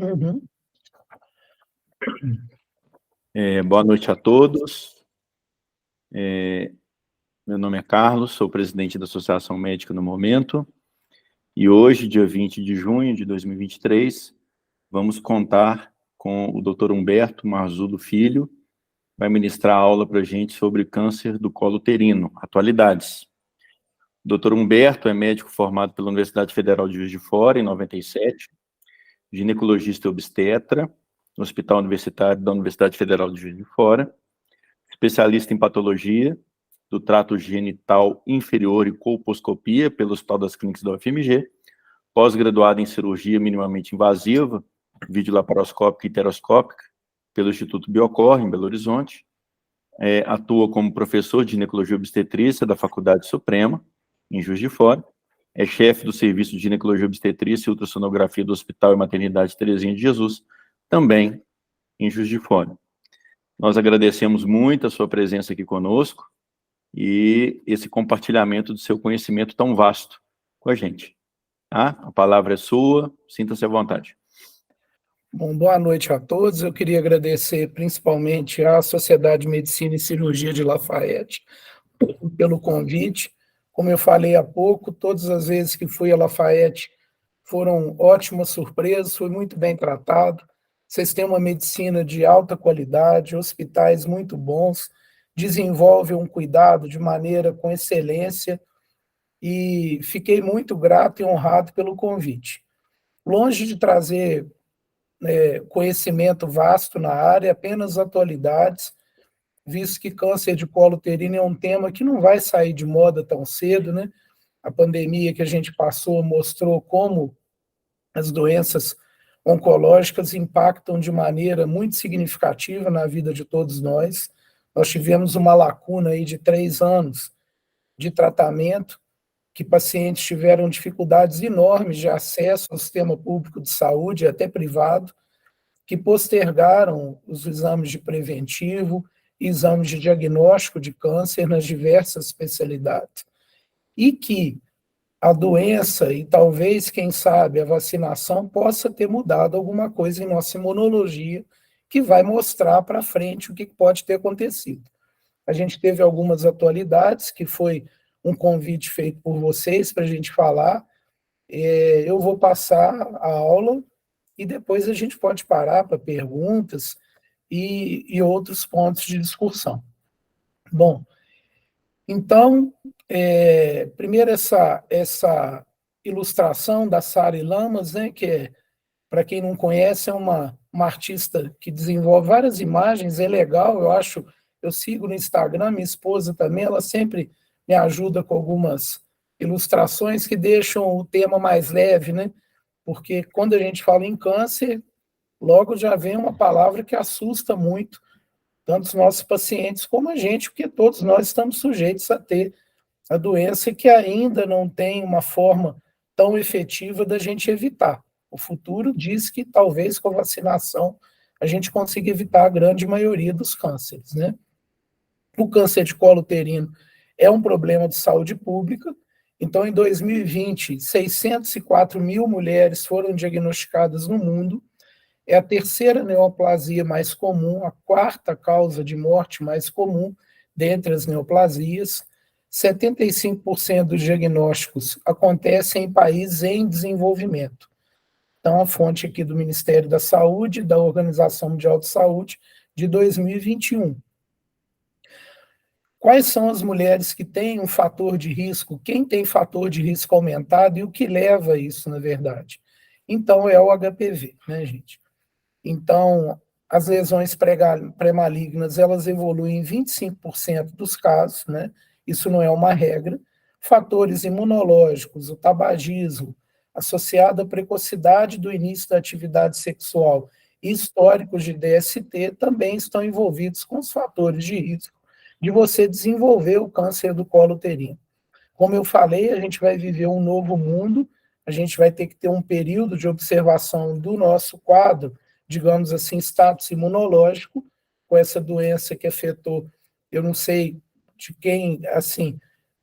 Uhum. Boa noite a todos. Meu nome é Carlos, sou presidente da Associação Médica no Momento, e hoje, dia 20 de junho de 2023, vamos contar com o Dr. Humberto Marzudo Filho, vai ministrar aula para a gente sobre câncer do colo uterino, atualidades. O Dr. Humberto é médico formado pela Universidade Federal de Juiz de Fora, em 97, ginecologista e obstetra, no Hospital Universitário da Universidade Federal de Juiz de Fora, especialista em patologia do trato genital inferior e colposcopia pelo Hospital das Clínicas da UFMG, pós-graduado em cirurgia minimamente invasiva, videolaparoscópica e uteroscópica, pelo Instituto Biocor, em Belo Horizonte, atua como professor de ginecologia obstetrícia da Faculdade Suprema, em Juiz de Fora, é chefe do Serviço de Ginecologia Obstetrícia e Ultrassonografia do Hospital e Maternidade Terezinha de Jesus, também em Juiz de Fora. Nós agradecemos muito a sua presença aqui conosco e esse compartilhamento do seu conhecimento tão vasto com a gente. Tá? A palavra é sua, sinta-se à vontade. Bom, boa noite a todos. Eu queria agradecer principalmente à Sociedade de Medicina e Cirurgia de Lafayette pelo convite. Como eu falei há pouco, todas as vezes que fui a Lafayette foram ótimas surpresas, fui muito bem tratado. Vocês têm uma medicina de alta qualidade, hospitais muito bons, desenvolvem um cuidado de maneira com excelência e fiquei muito grato e honrado pelo convite. Longe de trazer conhecimento vasto na área, apenas atualidades, visto que câncer de colo uterino é um tema que não vai sair de moda tão cedo, né? A pandemia que a gente passou mostrou como as doenças oncológicas impactam de maneira muito significativa na vida de todos nós. Nós tivemos uma lacuna aí de 3 anos de tratamento, que pacientes tiveram dificuldades enormes de acesso ao sistema público de saúde, até privado, que postergaram os exames de preventivo, exames de diagnóstico de câncer nas diversas especialidades. E que a doença e talvez, quem sabe, a vacinação possa ter mudado alguma coisa em nossa imunologia que vai mostrar para frente o que pode ter acontecido. A gente teve algumas atualidades, que foi um convite feito por vocês para a gente falar. Eu vou passar a aula e depois a gente pode parar para perguntas e outros pontos de discussão. Bom, então, primeiro essa ilustração da Sari Lamas, né, que para quem não conhece, é uma artista que desenvolve várias imagens, é legal, eu acho, eu sigo no Instagram, minha esposa também, ela sempre me ajuda com algumas ilustrações que deixam o tema mais leve, né? Porque quando a gente fala em câncer, logo já vem uma palavra que assusta muito, tanto os nossos pacientes como a gente, porque todos nós estamos sujeitos a ter a doença que ainda não tem uma forma tão efetiva da gente evitar. O futuro diz que talvez com a vacinação a gente consiga evitar a grande maioria dos cânceres, né? O câncer de colo uterino é um problema de saúde pública. Então, em 2020, 604 mil mulheres foram diagnosticadas no mundo. É a terceira neoplasia mais comum, a quarta causa de morte mais comum dentre as neoplasias. 75% dos diagnósticos acontecem em países em desenvolvimento. Então, a fonte aqui do Ministério da Saúde, da Organização Mundial de Saúde, de 2021. Quais são as mulheres que têm um fator de risco? Quem tem fator de risco aumentado e o que leva a isso, na verdade? Então, é o HPV, né, gente? Então, as lesões pré-malignas, elas evoluem em 25% dos casos, né? Isso não é uma regra. Fatores imunológicos, o tabagismo, associado à precocidade do início da atividade sexual e históricos de DST, também estão envolvidos com os fatores de risco de você desenvolver o câncer do colo uterino. Como eu falei, a gente vai viver um novo mundo, a gente vai ter que ter um período de observação do nosso quadro, digamos assim, status imunológico, com essa doença que afetou, eu não sei de quem, assim,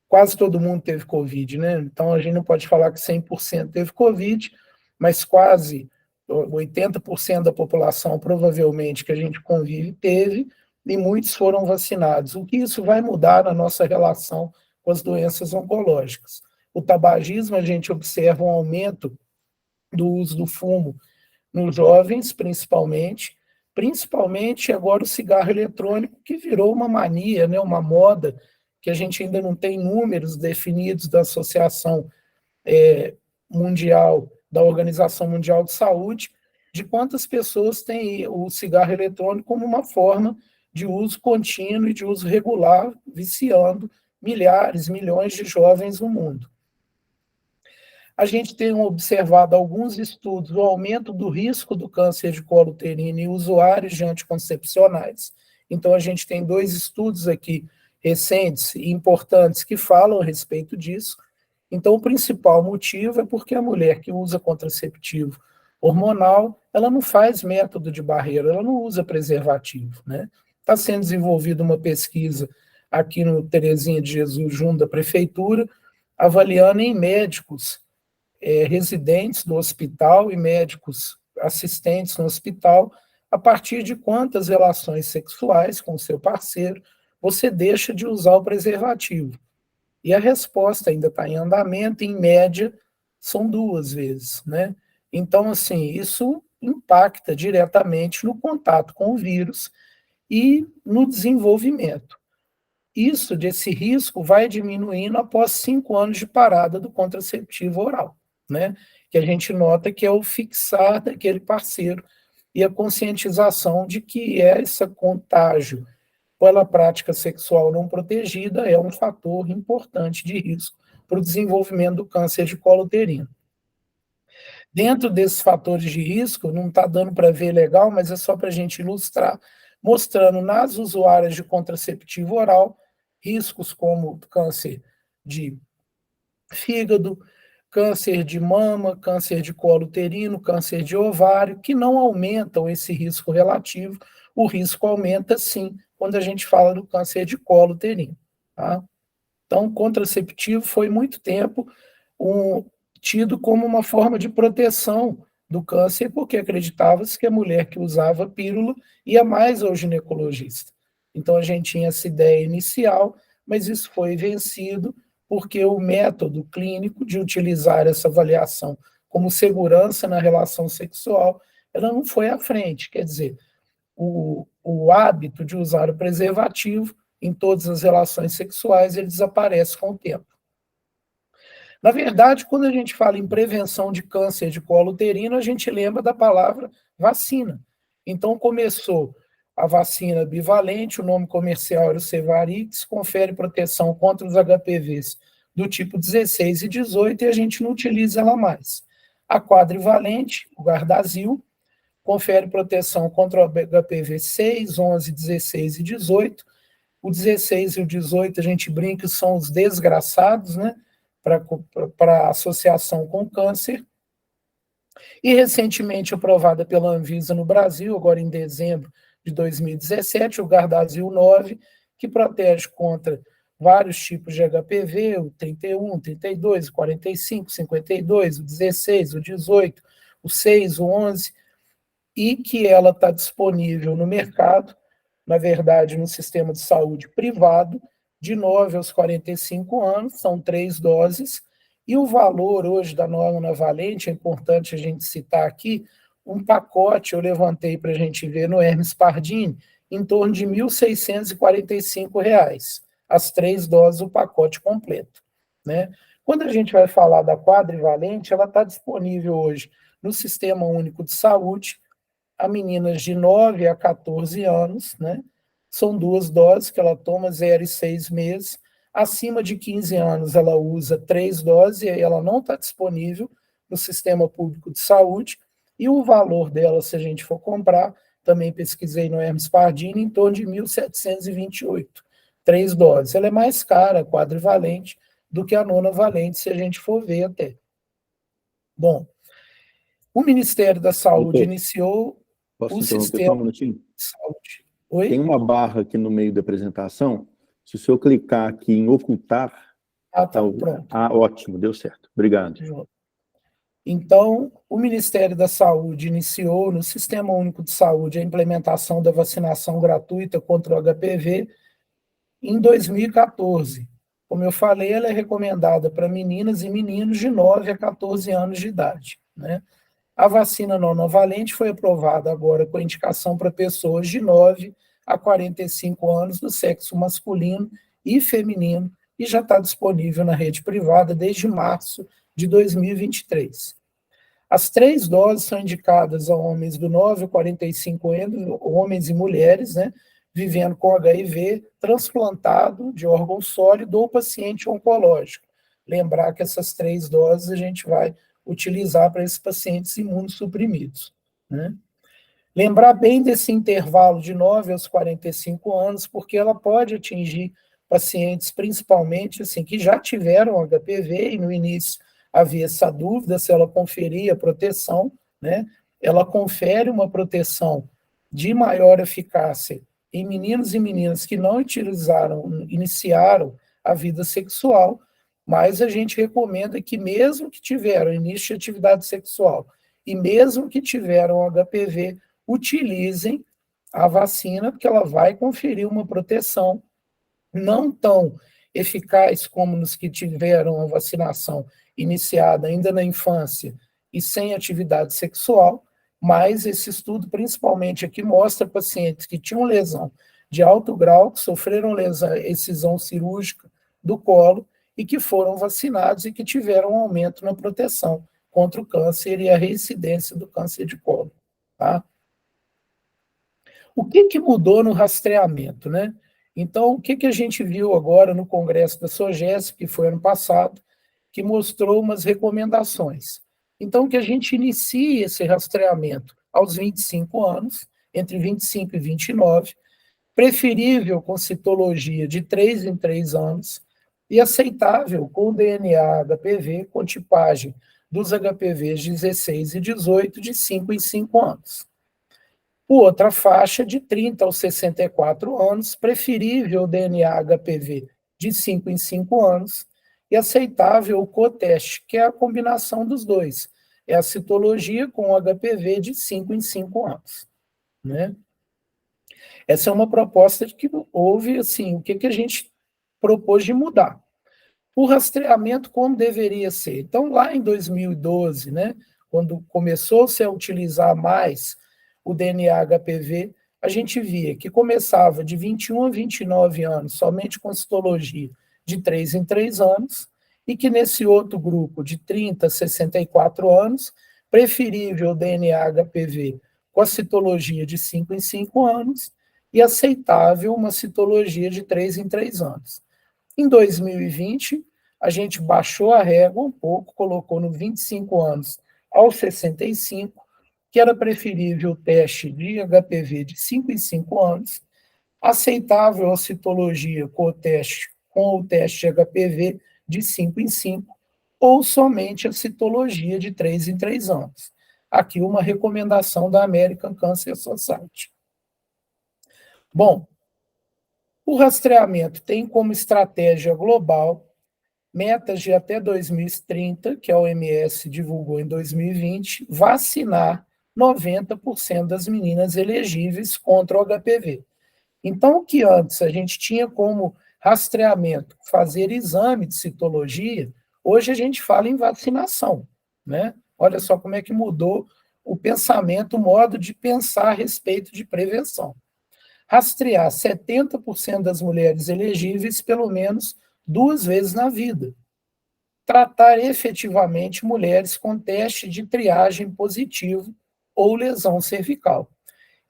quase todo mundo teve Covid, né? Então, a gente não pode falar que 100% teve Covid, mas quase 80% da população, provavelmente, que a gente convive, teve, e muitos foram vacinados. O que isso vai mudar na nossa relação com as doenças oncológicas? O tabagismo, a gente observa um aumento do uso do fumo nos jovens, principalmente agora o cigarro eletrônico, que virou uma mania, né, uma moda, que a gente ainda não tem números definidos da Associação Mundial, da Organização Mundial de Saúde, de quantas pessoas têm o cigarro eletrônico como uma forma de uso contínuo e de uso regular, viciando milhares, milhões de jovens no mundo. A gente tem observado alguns estudos do aumento do risco do câncer de colo uterino em usuários de anticoncepcionais. Então, a gente tem 2 estudos aqui recentes e importantes que falam a respeito disso. Então, o principal motivo é porque a mulher que usa contraceptivo hormonal, ela não faz método de barreira, ela não usa preservativo, né? Está sendo desenvolvida uma pesquisa aqui no Terezinha de Jesus, junto da prefeitura, avaliando em médicos residentes do hospital e médicos assistentes no hospital, a partir de quantas relações sexuais com o seu parceiro você deixa de usar o preservativo. E a resposta ainda está em andamento, em média, são 2 vezes, né? Então, assim, isso impacta diretamente no contato com o vírus e no desenvolvimento. Esse risco vai diminuindo após 5 anos de parada do contraceptivo oral, né? Que a gente nota que é o fixar daquele parceiro e a conscientização de que esse contágio pela prática sexual não protegida é um fator importante de risco para o desenvolvimento do câncer de colo uterino. Dentro desses fatores de risco, não está dando para ver legal, mas é só para a gente ilustrar, mostrando nas usuárias de contraceptivo oral riscos como câncer de fígado, câncer de mama, câncer de colo uterino, câncer de ovário, que não aumentam esse risco relativo. O risco aumenta, sim, quando a gente fala do câncer de colo uterino. Tá? Então, o contraceptivo foi muito tempo tido como uma forma de proteção do câncer, porque acreditava-se que a mulher que usava pílula ia mais ao ginecologista. Então, a gente tinha essa ideia inicial, mas isso foi vencido porque o método clínico de utilizar essa avaliação como segurança na relação sexual, ela não foi à frente. Quer dizer, o hábito de usar o preservativo em todas as relações sexuais, ele desaparece com o tempo. Na verdade, quando a gente fala em prevenção de câncer de colo uterino, a gente lembra da palavra vacina. Então, começou a vacina bivalente, o nome comercial era o Cevarix, confere proteção contra os HPVs do tipo 16 e 18 e a gente não utiliza ela mais. A quadrivalente, o Gardasil, confere proteção contra o HPV 6, 11, 16 e 18. O 16 e o 18 a gente brinca que são os desgraçados, né? Para associação com câncer, e recentemente aprovada pela Anvisa no Brasil, agora em dezembro de 2017, o Gardasil 9, que protege contra vários tipos de HPV, o 31, o 32, o 45, o 52, o 16, o 18, o 6, o 11, e que ela está disponível no mercado, na verdade, no sistema de saúde privado, de 9 aos 45 anos, são 3 doses, e o valor hoje da norma valente, é importante a gente citar aqui, um pacote eu levantei para a gente ver no Hermes Pardini, em torno de R$ 1.645, as 3 doses, o pacote completo. Né? Quando a gente vai falar da quadrivalente, ela está disponível hoje no Sistema Único de Saúde, a meninas de 9 a 14 anos, né? São 2 doses que ela toma, 0 e 6 meses. Acima de 15 anos, ela usa 3 doses, e aí ela não está disponível no Sistema Público de Saúde. E o valor dela, se a gente for comprar, também pesquisei no Hermes Pardini, em torno de 1.728, 3 doses. Ela é mais cara, quadrivalente, do que a nona valente, se a gente for ver até. Bom, o Ministério da Saúde iniciou o sistema só um minutinho? de saúde. Oi? Tem uma barra aqui no meio da apresentação. Se o senhor clicar aqui em ocultar... Ah, tá, pronto. Ah, ótimo, deu certo. Obrigado. Então, o Ministério da Saúde iniciou no Sistema Único de Saúde a implementação da vacinação gratuita contra o HPV em 2014. Como eu falei, ela é recomendada para meninas e meninos de 9 a 14 anos de idade, né? A vacina nonavalente foi aprovada agora com indicação para pessoas de 9 a 45 anos do sexo masculino e feminino e já está disponível na rede privada desde março de 2023. As 3 doses são indicadas a homens do 9 a 45 anos, homens e mulheres, né, vivendo com HIV, transplantado de órgão sólido ou paciente oncológico. Lembrar que essas 3 doses a gente vai utilizar para esses pacientes imunossuprimidos, né? Lembrar bem desse intervalo de 9 aos 45 anos, porque ela pode atingir pacientes, principalmente, assim, que já tiveram HPV, e no início havia essa dúvida se ela conferia proteção, né? Ela confere uma proteção de maior eficácia em meninos e meninas que não iniciaram a vida sexual, mas a gente recomenda que mesmo que tiveram início de atividade sexual e mesmo que tiveram HPV, utilizem a vacina, porque ela vai conferir uma proteção não tão eficaz como nos que tiveram a vacinação iniciada ainda na infância e sem atividade sexual, mas esse estudo, principalmente aqui, mostra pacientes que tinham lesão de alto grau, que sofreram excisão cirúrgica do colo e que foram vacinados e que tiveram um aumento na proteção contra o câncer e a reincidência do câncer de colo, tá? O que mudou no rastreamento, né? Então, o que a gente viu agora no Congresso da SOGESP, que foi ano passado, que mostrou umas recomendações. Então, que a gente inicie esse rastreamento aos 25 anos, entre 25 e 29, preferível com citologia de 3 em 3 anos e aceitável com DNA HPV com tipagem dos HPVs 16 e 18 de 5 em 5 anos. Outra faixa de 30 aos 64 anos, preferível DNA HPV de 5 em 5 anos e aceitável o coteste, que é a combinação dos dois. É a citologia com HPV de 5 em 5 anos, né? Essa é uma proposta de que houve, assim, o que a gente propôs de mudar. O rastreamento como deveria ser. Então, lá em 2012, né, quando começou-se a utilizar mais o DNA HPV, a gente via que começava de 21 a 29 anos, somente com citologia de 3 em 3 anos, e que nesse outro grupo, de 30 a 64 anos, preferível o DNA HPV com a citologia de 5 em 5 anos, e aceitável uma citologia de 3 em 3 anos. Em 2020, a gente baixou a régua um pouco, colocou no 25 anos aos 65, que era preferível o teste de HPV de 5 em 5 anos, aceitável a citologia com o teste de HPV de 5 em 5, ou somente a citologia de 3 em 3 anos. Aqui uma recomendação da American Cancer Society. Bom, o rastreamento tem como estratégia global metas de até 2030, que a OMS divulgou em 2020, vacinar 90% das meninas elegíveis contra o HPV. Então, o que antes a gente tinha como rastreamento fazer exame de citologia, hoje a gente fala em vacinação, né? Olha só como é que mudou o pensamento, o modo de pensar a respeito de prevenção. Rastrear 70% das mulheres elegíveis pelo menos 2 vezes na vida. Tratar efetivamente mulheres com teste de triagem positivo ou lesão cervical.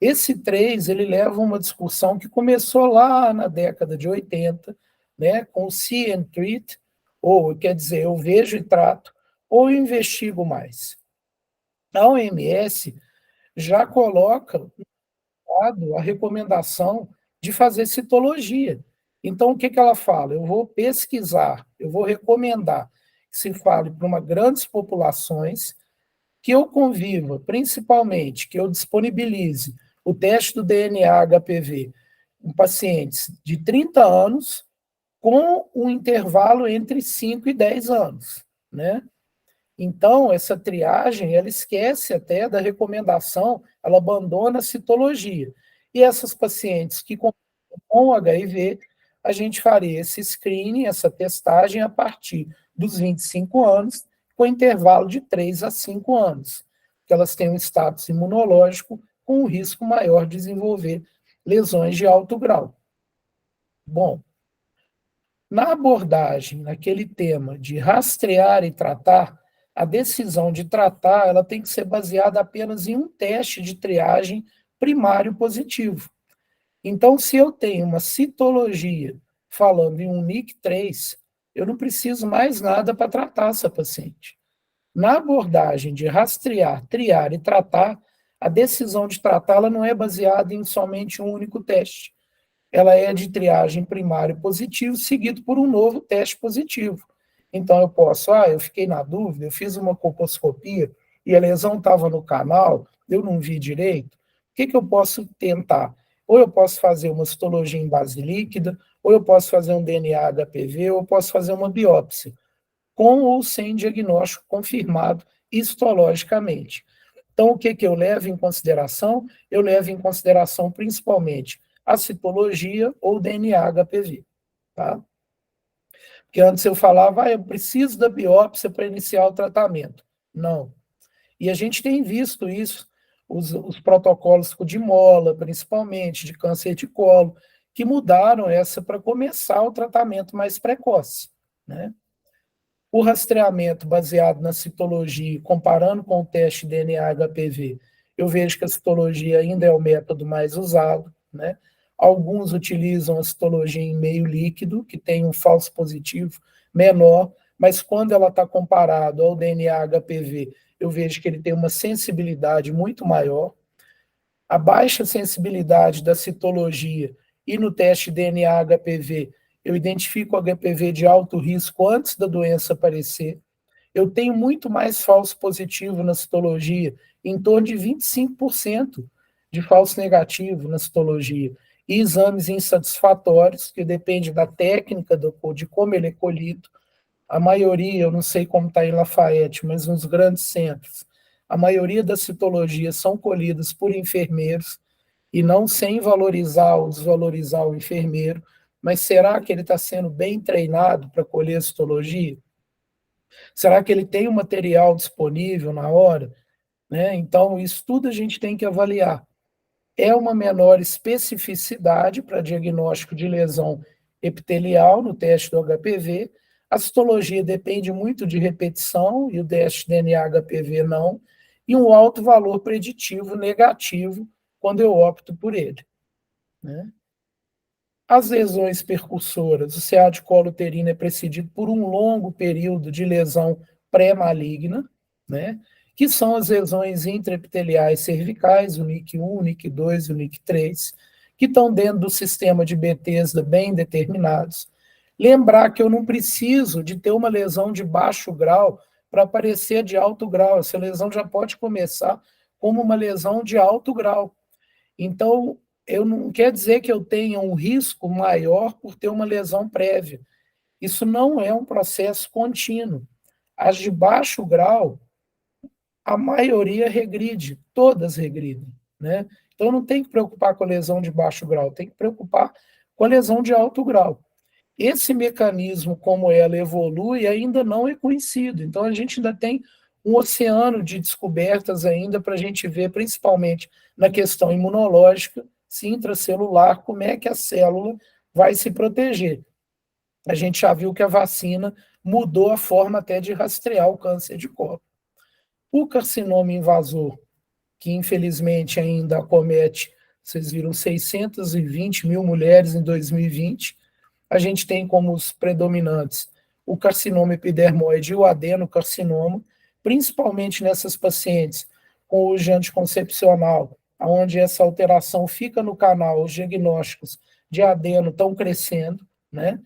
Esse 3, ele leva uma discussão que começou lá na década de 80, né, com o see and treat, ou quer dizer, eu vejo e trato, ou eu investigo mais. A OMS já coloca a recomendação de fazer citologia. Então, o que ela fala? Eu vou pesquisar, eu vou recomendar que se fale para uma grandes populações, que eu conviva, principalmente, que eu disponibilize o teste do DNA HPV em pacientes de 30 anos, com um intervalo entre 5 e 10 anos, né? Então, essa triagem, ela esquece até da recomendação, ela abandona a citologia. E essas pacientes que com HIV, a gente faria esse screening, essa testagem a partir dos 25 anos, com intervalo de 3 a 5 anos, que elas têm um status imunológico com um risco maior de desenvolver lesões de alto grau. Bom, na abordagem, naquele tema de rastrear e tratar, a decisão de tratar ela tem que ser baseada apenas em um teste de triagem primário positivo. Então, se eu tenho uma citologia falando em um NIC3, eu não preciso mais nada para tratar essa paciente. Na abordagem de rastrear, triar e tratar, a decisão de tratá-la não é baseada em somente um único teste. Ela é de triagem primário positivo, seguido por um novo teste positivo. Então, eu posso, eu fiquei na dúvida, eu fiz uma colposcopia e a lesão estava no canal, eu não vi direito. O que eu posso tentar? Ou eu posso fazer uma histologia em base líquida, ou eu posso fazer um DNA HPV, ou eu posso fazer uma biópsia, com ou sem diagnóstico confirmado histologicamente. Então, o que eu levo em consideração? Eu levo em consideração principalmente a citologia ou DNA HPV, tá? Porque antes eu falava, eu preciso da biópsia para iniciar o tratamento. Não. E a gente tem visto isso, os protocolos de mola, principalmente, de câncer de colo, que mudaram essa para começar o tratamento mais precoce, né? O rastreamento baseado na citologia, comparando com o teste DNA HPV, eu vejo que a citologia ainda é o método mais usado, né? Alguns utilizam a citologia em meio líquido, que tem um falso positivo menor, mas quando ela está comparado ao DNA HPV, eu vejo que ele tem uma sensibilidade muito maior. A baixa sensibilidade da citologia e no teste DNA HPV, eu identifico o HPV de alto risco antes da doença aparecer. Eu tenho muito mais falso positivo na citologia, em torno de 25% de falso negativo na citologia. E exames insatisfatórios, que depende da técnica de como ele é colhido. A maioria, eu não sei como está em Lafayette, mas nos grandes centros, a maioria das citologias são colhidas por enfermeiros, e não sem valorizar ou desvalorizar o enfermeiro, mas será que ele está sendo bem treinado para colher a citologia? Será que ele tem o material disponível na hora? Né? Então, isso tudo a gente tem que avaliar. É uma menor especificidade para diagnóstico de lesão epitelial no teste do HPV. A citologia depende muito de repetição e o teste DNA HPV não. E um alto valor preditivo negativo quando eu opto por ele. Né? As lesões percussoras, o CA de colo uterino é precedido por um longo período de lesão pré-maligna, né? Que são as lesões intraepiteliais cervicais, o NIC1, o NIC2 e o NIC3, que estão dentro do sistema de Bethesda bem determinados. Lembrar que eu não preciso de ter uma lesão de baixo grau para aparecer de alto grau. Essa lesão já pode começar como uma lesão de alto grau. Então, eu não quer dizer que eu tenha um risco maior por ter uma lesão prévia. Isso não é um processo contínuo. As de baixo grau, a maioria regride, todas regridem, né? Então não tem que preocupar com a lesão de baixo grau, tem que preocupar com a lesão de alto grau. Esse mecanismo, como ela evolui, ainda não é conhecido. Então a gente ainda tem um oceano de descobertas ainda para a gente ver, principalmente na questão imunológica, se intracelular, como é que a célula vai se proteger. A gente já viu que a vacina mudou a forma até de rastrear o câncer de colo. O carcinoma invasor, que infelizmente ainda acomete, vocês viram, 620 mil mulheres em 2020, a gente tem como os predominantes o carcinoma epidermoide e o adenocarcinoma, principalmente nessas pacientes com uso anticoncepcional, onde essa alteração fica no canal, os diagnósticos de adeno estão crescendo, né?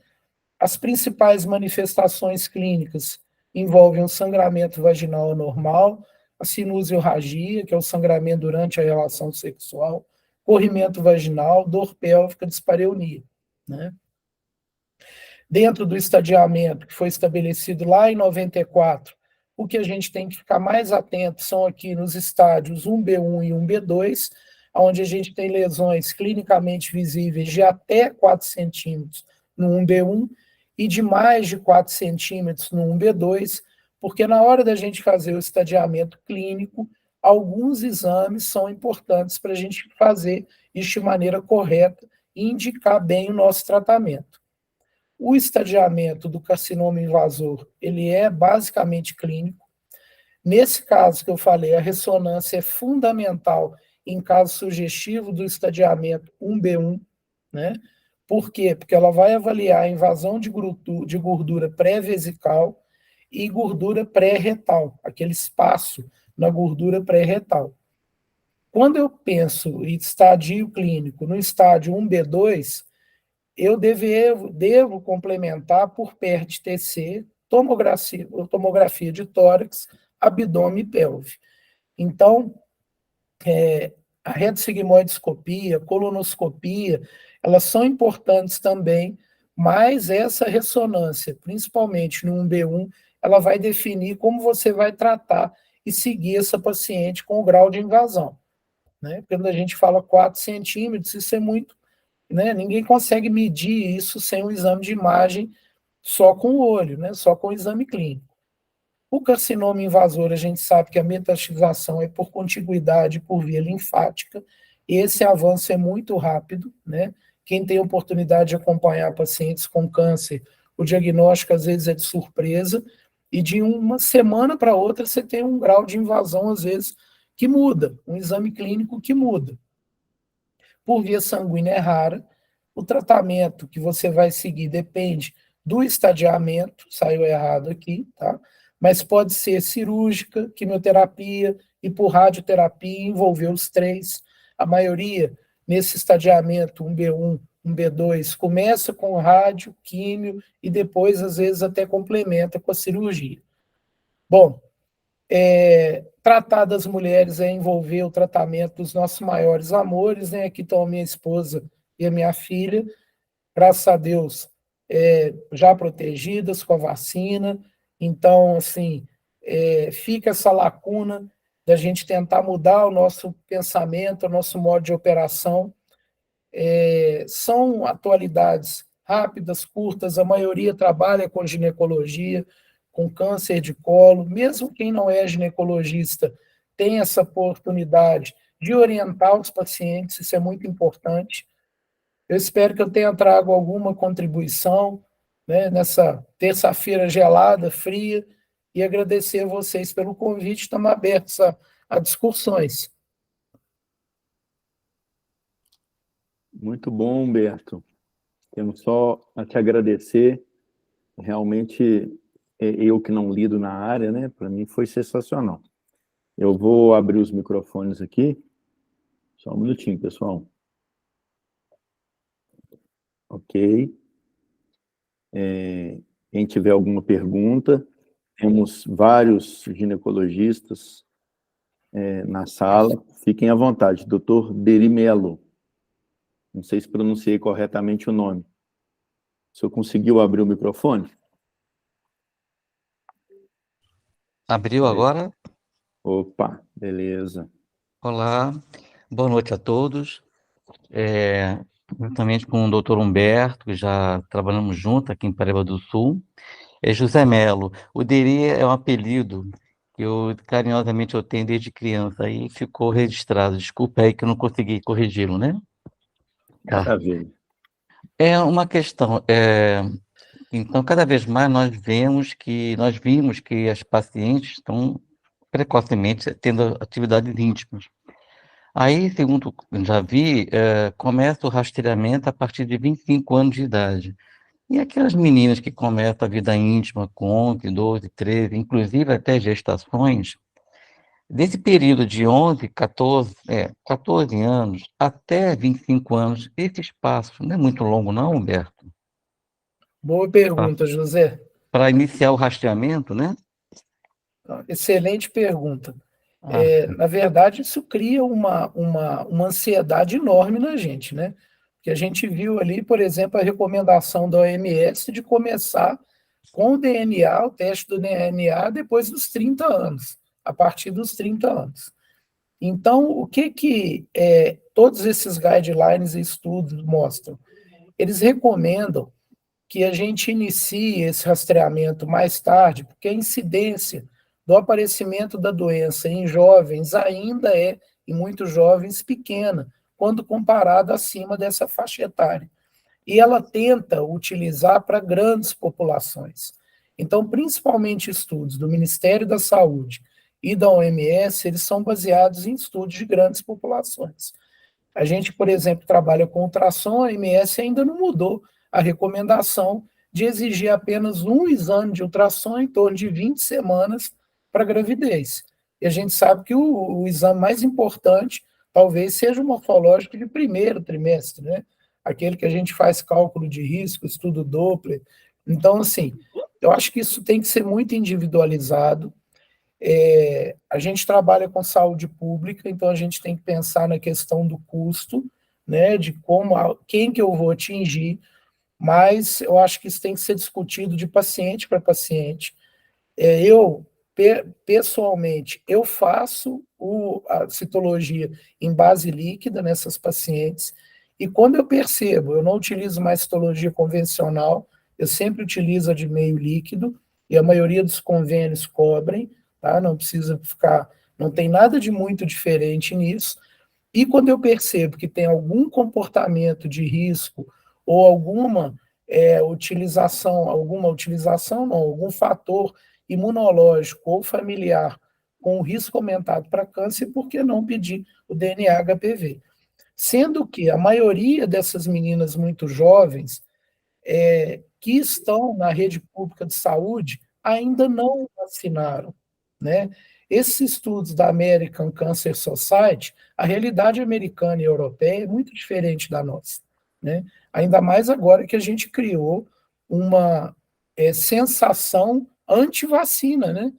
As principais manifestações clínicas envolvem o sangramento vaginal anormal, a sinusiorragia, que é o sangramento durante a relação sexual, corrimento vaginal, dor pélvica, dispareunia, né? Dentro do estadiamento que foi estabelecido lá em 94 O que a gente tem que ficar mais atento são aqui nos estádios 1B1 e 1B2, onde a gente tem lesões clinicamente visíveis de até 4 centímetros no 1B1 e de mais de 4 centímetros no 1B2, porque na hora da gente fazer o estadiamento clínico, alguns exames são importantes para a gente fazer isso de maneira correta e indicar bem o nosso tratamento. O estadiamento do carcinoma invasor, ele é basicamente clínico. Nesse caso que eu falei, a ressonância é fundamental em caso sugestivo do estadiamento 1B1, né? Por quê? Porque ela vai avaliar a invasão de gordura pré-vesical e gordura pré-retal, aquele espaço na gordura pré-retal. Quando eu penso em estadio clínico no estádio 1B2, eu devo complementar por PERT-TC, tomografia de tórax, abdômen e pelve. Então, a retossigmoidoscopia, colonoscopia, elas são importantes também, mas essa ressonância, principalmente no 1B1, ela vai definir como você vai tratar e seguir essa paciente com o grau de invasão. Né? Quando a gente fala 4 centímetros, isso é muito, né? Ninguém consegue medir isso sem um exame de imagem só com o olho, né? Só com o exame clínico. O carcinoma invasor, a gente sabe que a metastização é por contiguidade, por via linfática, e esse avanço é muito rápido, né? Quem tem oportunidade de acompanhar pacientes com câncer, o diagnóstico às vezes é de surpresa, e de uma semana para outra você tem um grau de invasão, às vezes, que muda, um exame clínico que muda. Por via sanguínea é rara, o tratamento que você vai seguir depende do estadiamento, saiu errado aqui, tá? Mas pode ser cirúrgica, quimioterapia e por radioterapia, envolver os três. A maioria, nesse estadiamento 1B1, 1B2, começa com rádio, químio e depois, às vezes, até complementa com a cirurgia. Bom, tratar das mulheres é envolver o tratamento dos nossos maiores amores, né? Aqui estão a minha esposa e a minha filha, graças a Deus, já protegidas com a vacina. Então, assim, fica essa lacuna da gente tentar mudar o nosso pensamento, o nosso modo de operação. São atualidades rápidas, curtas, a maioria trabalha com ginecologia, com câncer de colo, mesmo quem não é ginecologista tem essa oportunidade de orientar os pacientes, isso é muito importante. Eu espero que eu tenha trago alguma contribuição, né, nessa terça-feira gelada, fria, e agradecer a vocês pelo convite, estamos abertos a discussões. Muito bom, Humberto. Temos só a te agradecer. Realmente, eu que não lido na área, né? Para mim foi sensacional. Eu vou abrir os microfones aqui. Só um minutinho, pessoal. Ok. Quem tiver alguma pergunta, temos vários ginecologistas na sala. Fiquem à vontade. Dr. Berimelo. Não sei se pronunciei corretamente o nome. O senhor conseguiu abrir o microfone? Abriu agora? Opa, beleza. Olá, boa noite a todos. Juntamente com o doutor Humberto, que já trabalhamos junto aqui em Paraíba do Sul, José Melo. O Deri é um apelido que carinhosamente eu tenho desde criança, aí ficou registrado. Desculpa aí que eu não consegui corrigi-lo, né? Maravilha. É uma questão, então cada vez mais nós vimos que as pacientes estão precocemente tendo atividades íntimas. Aí, segundo já vi, começa o rastreamento a partir de 25 anos de idade. E aquelas meninas que começam a vida íntima com 11, 12, 13, inclusive até gestações, desse período de 11, 14 anos até 25 anos, esse espaço não é muito longo não, Humberto? Boa pergunta, José. Para iniciar o rastreamento, né? Excelente pergunta. Na verdade, isso cria uma ansiedade enorme na gente, né? Porque a gente viu ali, por exemplo, a recomendação da OMS de começar com o DNA, o teste do DNA, depois dos 30 anos, a partir dos 30 anos. Então, o que todos esses guidelines e estudos mostram? Eles recomendam que a gente inicie esse rastreamento mais tarde, porque a incidência do aparecimento da doença em jovens ainda é, em muitos jovens, pequena, quando comparada acima dessa faixa etária. E ela tenta utilizar para grandes populações. Então, principalmente estudos do Ministério da Saúde e da OMS, eles são baseados em estudos de grandes populações. A gente, por exemplo, trabalha com ultrassom, a OMS ainda não mudou a recomendação de exigir apenas um exame de ultrassom em torno de 20 semanas para gravidez. E a gente sabe que o exame mais importante talvez seja o morfológico de primeiro trimestre, né? Aquele que a gente faz cálculo de risco, estudo Doppler. Então, assim, eu acho que isso tem que ser muito individualizado. A gente trabalha com saúde pública, então a gente tem que pensar na questão do custo, né, de quem que eu vou atingir, mas eu acho que isso tem que ser discutido de paciente para paciente. Pessoalmente, eu faço a citologia em base líquida nessas pacientes, e quando eu percebo, eu não utilizo mais citologia convencional, eu sempre utilizo a de meio líquido, e a maioria dos convênios cobrem, tá? Não precisa ficar, não tem nada de muito diferente nisso. E quando eu percebo que tem algum comportamento de risco ou alguma utilização, não, algum fator imunológico ou familiar com o risco aumentado para câncer, por que não pedir o DNA HPV? Sendo que a maioria dessas meninas muito jovens que estão na rede pública de saúde ainda não vacinaram, né? Esses estudos da American Cancer Society, a realidade americana e europeia é muito diferente da nossa, né? Ainda mais agora que a gente criou uma sensação anti-vacina, né?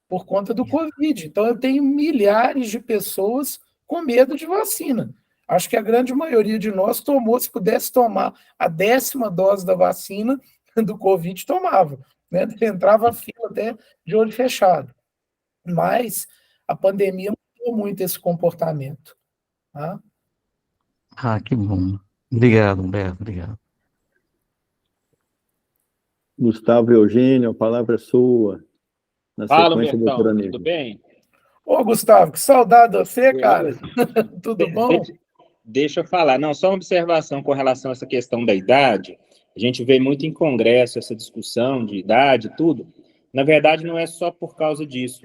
Por conta do Covid. Então, eu tenho milhares de pessoas com medo de vacina. Acho que a grande maioria de nós tomou, se pudesse tomar a 10ª dose da vacina do Covid, tomava, né? Entrava a fila até de olho fechado. Mas a pandemia mudou muito esse comportamento. Tá? Que bom. Obrigado, Humberto, obrigado. Gustavo Eugênio, a palavra é sua. Na Fala, sequência, doutora Bertão, Neiva. tudo bem? Ô, Gustavo, que saudade de você, cara. Tudo bom? Deixa eu falar. Não, só uma observação com relação a essa questão da idade. A gente vê muito em congresso essa discussão de idade e tudo. Na verdade, não é só por causa disso.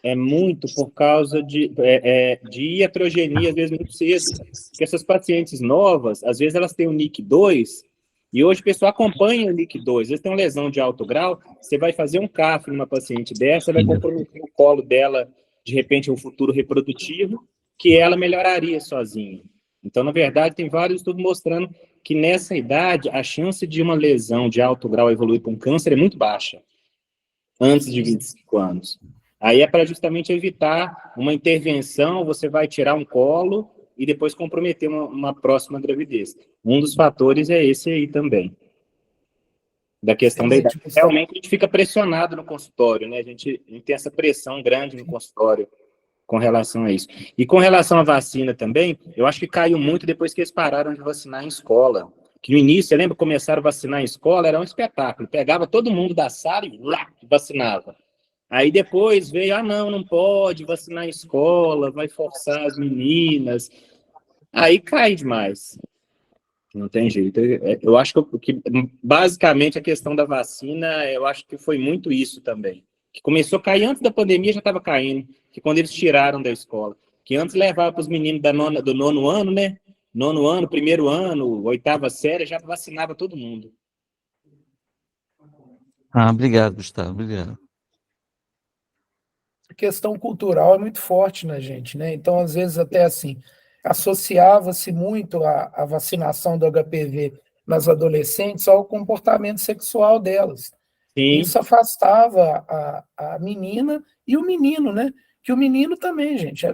É muito por causa de iatrogenia, às vezes, muito cedo. Porque essas pacientes novas, às vezes, elas têm o NIC2, e hoje o pessoal acompanha o NIC2. Às vezes tem uma lesão de alto grau, você vai fazer um CAF numa paciente dessa, vai comprometer o colo dela, de repente, um futuro reprodutivo, que ela melhoraria sozinha. Então, na verdade, tem vários estudos mostrando que nessa idade, a chance de uma lesão de alto grau evoluir para um câncer é muito baixa, antes de 25 anos. Aí é para justamente evitar uma intervenção, você vai tirar um colo e depois comprometer uma próxima gravidez. Um dos fatores é esse aí também, da questão da idade. Realmente a gente fica pressionado no consultório, né? A gente tem essa pressão grande no consultório com relação a isso. E com relação à vacina também, eu acho que caiu muito depois que eles pararam de vacinar em escola. Que no início, você lembra, começaram a vacinar em escola, era um espetáculo. Pegava todo mundo da sala e vacinava. Aí depois veio, não pode vacinar em escola, vai forçar as meninas. Aí cai demais. Não tem jeito. Eu acho que basicamente a questão da vacina, eu acho que foi muito isso também. Que começou a cair antes da pandemia, já estava caindo. Que quando eles tiraram da escola. Que antes levava para os meninos do 9º ano, né? 9º ano, 1º ano, 8ª série, já vacinava todo mundo. Obrigado, Gustavo, obrigado. A questão cultural é muito forte na gente, né? Então, às vezes, até assim, associava-se muito a vacinação do HPV nas adolescentes ao comportamento sexual delas. Sim. Isso afastava a menina e o menino, né? Que o menino também, gente,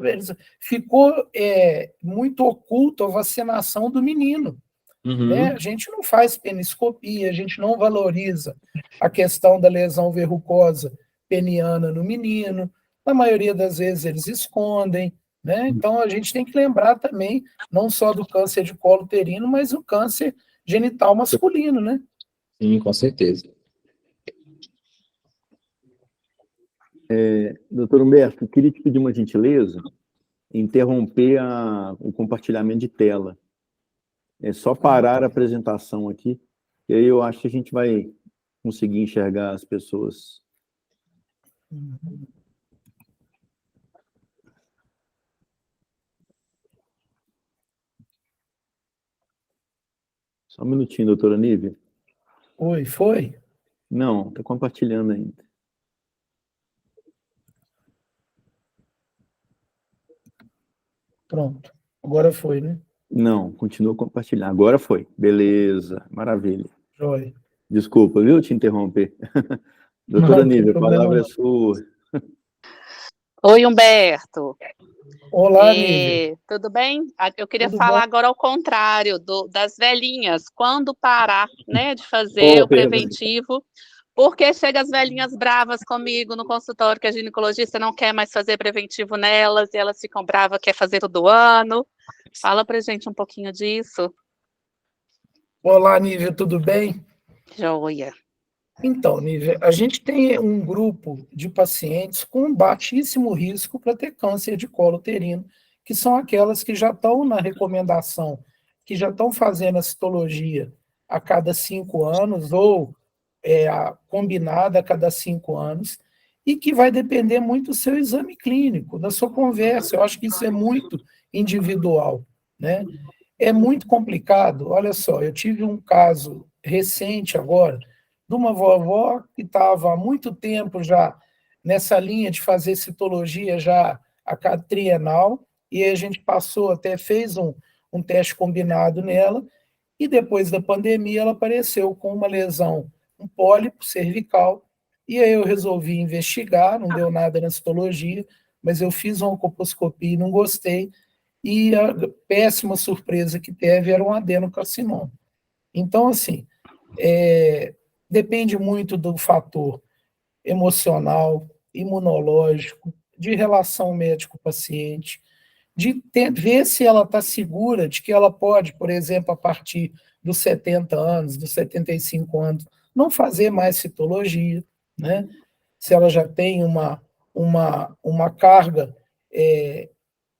ficou muito oculto a vacinação do menino. né? A gente não faz peniscopia, a gente não valoriza a questão da lesão verrucosa peniana no menino, na maioria das vezes eles escondem, né? Então a gente tem que lembrar também, não só do câncer de colo uterino, mas o câncer genital masculino, né? Sim, com certeza. Doutor Humberto, queria te pedir uma gentileza, interromper o compartilhamento de tela. É só parar a apresentação aqui, e aí eu acho que a gente vai conseguir enxergar as pessoas. Só um minutinho, doutora Nívia. Oi, foi? Não, está compartilhando ainda. Pronto. Agora foi, né? Não, continua compartilhando. Agora foi. Beleza, maravilha. Joia. Desculpa, viu, te interromper. Doutora Não tem Nívia, a problema palavra é não. sua. Oi, Humberto. Olá, Nívia. Tudo bem? Eu queria Tudo falar bom? agora ao contrário das velhinhas. Quando parar, né, de fazer o perdão. preventivo, porque chega as velhinhas bravas comigo no consultório que a ginecologista não quer mais fazer preventivo nelas e elas ficam bravas, quer fazer todo ano. Fala pra gente um pouquinho disso. Olá, Nívia, tudo bem? Joia. Então, Nívia, a gente tem um grupo de pacientes com baixíssimo risco para ter câncer de colo uterino, que são aquelas que já estão na recomendação, que já estão fazendo a citologia a cada 5 anos, ou a combinada a cada 5 anos, e que vai depender muito do seu exame clínico, da sua conversa. Eu acho que isso é muito individual, né? É muito complicado. Olha só, eu tive um caso recente agora, de uma vovó que estava há muito tempo já nessa linha de fazer citologia já a cada trienal, e aí a gente passou, até fez um teste combinado nela, e depois da pandemia ela apareceu com uma lesão, um pólipo cervical, e aí eu resolvi investigar, não deu nada na citologia, mas eu fiz uma colposcopia e não gostei, e a péssima surpresa que teve era um adenocarcinoma. Então, assim, depende muito do fator emocional, imunológico, de relação médico-paciente, de ver se ela está segura de que ela pode, por exemplo, a partir dos 70 anos, dos 75 anos, não fazer mais citologia, né? Se ela já tem uma carga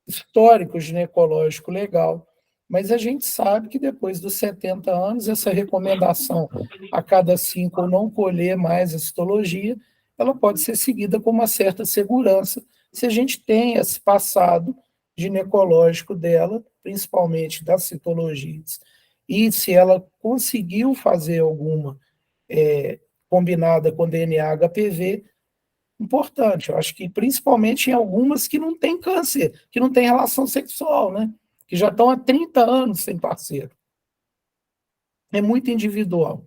histórico ginecológico legal, mas a gente sabe que depois dos 70 anos, essa recomendação a cada 5 ou não colher mais a citologia, ela pode ser seguida com uma certa segurança, se a gente tem esse passado ginecológico dela, principalmente das citologias, e se ela conseguiu fazer alguma combinada com DNA HPV, importante. Eu acho que principalmente em algumas que não têm câncer, que não têm relação sexual, né? Que já estão há 30 anos sem parceiro. É muito individual.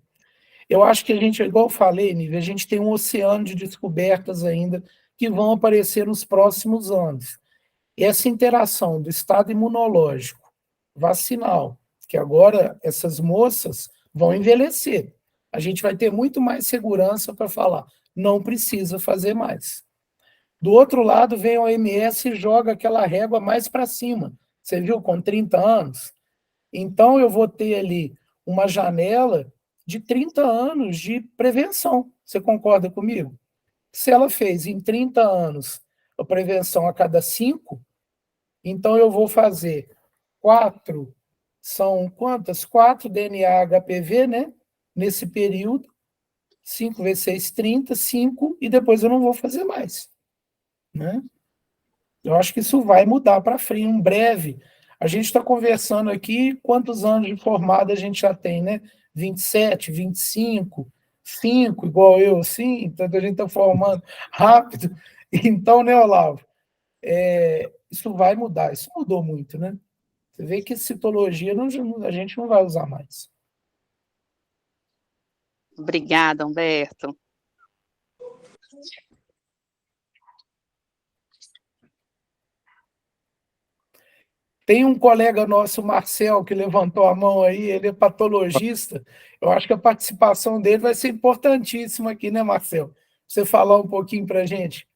Eu acho que a gente, igual eu falei, Nívia, a gente tem um oceano de descobertas ainda que vão aparecer nos próximos anos. E essa interação do estado imunológico, vacinal, que agora essas moças vão envelhecer. A gente vai ter muito mais segurança para falar, não precisa fazer mais. Do outro lado, vem a OMS e joga aquela régua mais para cima. Você viu, com 30 anos? Então, eu vou ter ali uma janela de 30 anos de prevenção. Você concorda comigo? Se ela fez em 30 anos a prevenção a cada 5, então eu vou fazer 4, são quantas? 4 DNA HPV, né? Nesse período, 5 vezes 6, 30, 5, e depois eu não vou fazer mais, né? Eu acho que isso vai mudar para frente, em breve. A gente está conversando aqui, quantos anos de formado a gente já tem, né? 27, 25, 5, igual eu, assim, então a gente está formando rápido. Então, né, Olavo, isso vai mudar, isso mudou muito, né? Você vê que citologia a gente não vai usar mais. Obrigada, Humberto. Tem um colega nosso, Marcel, que levantou a mão aí, ele é patologista. Eu acho que a participação dele vai ser importantíssima aqui, né, Marcel? Você falar um pouquinho para a gente.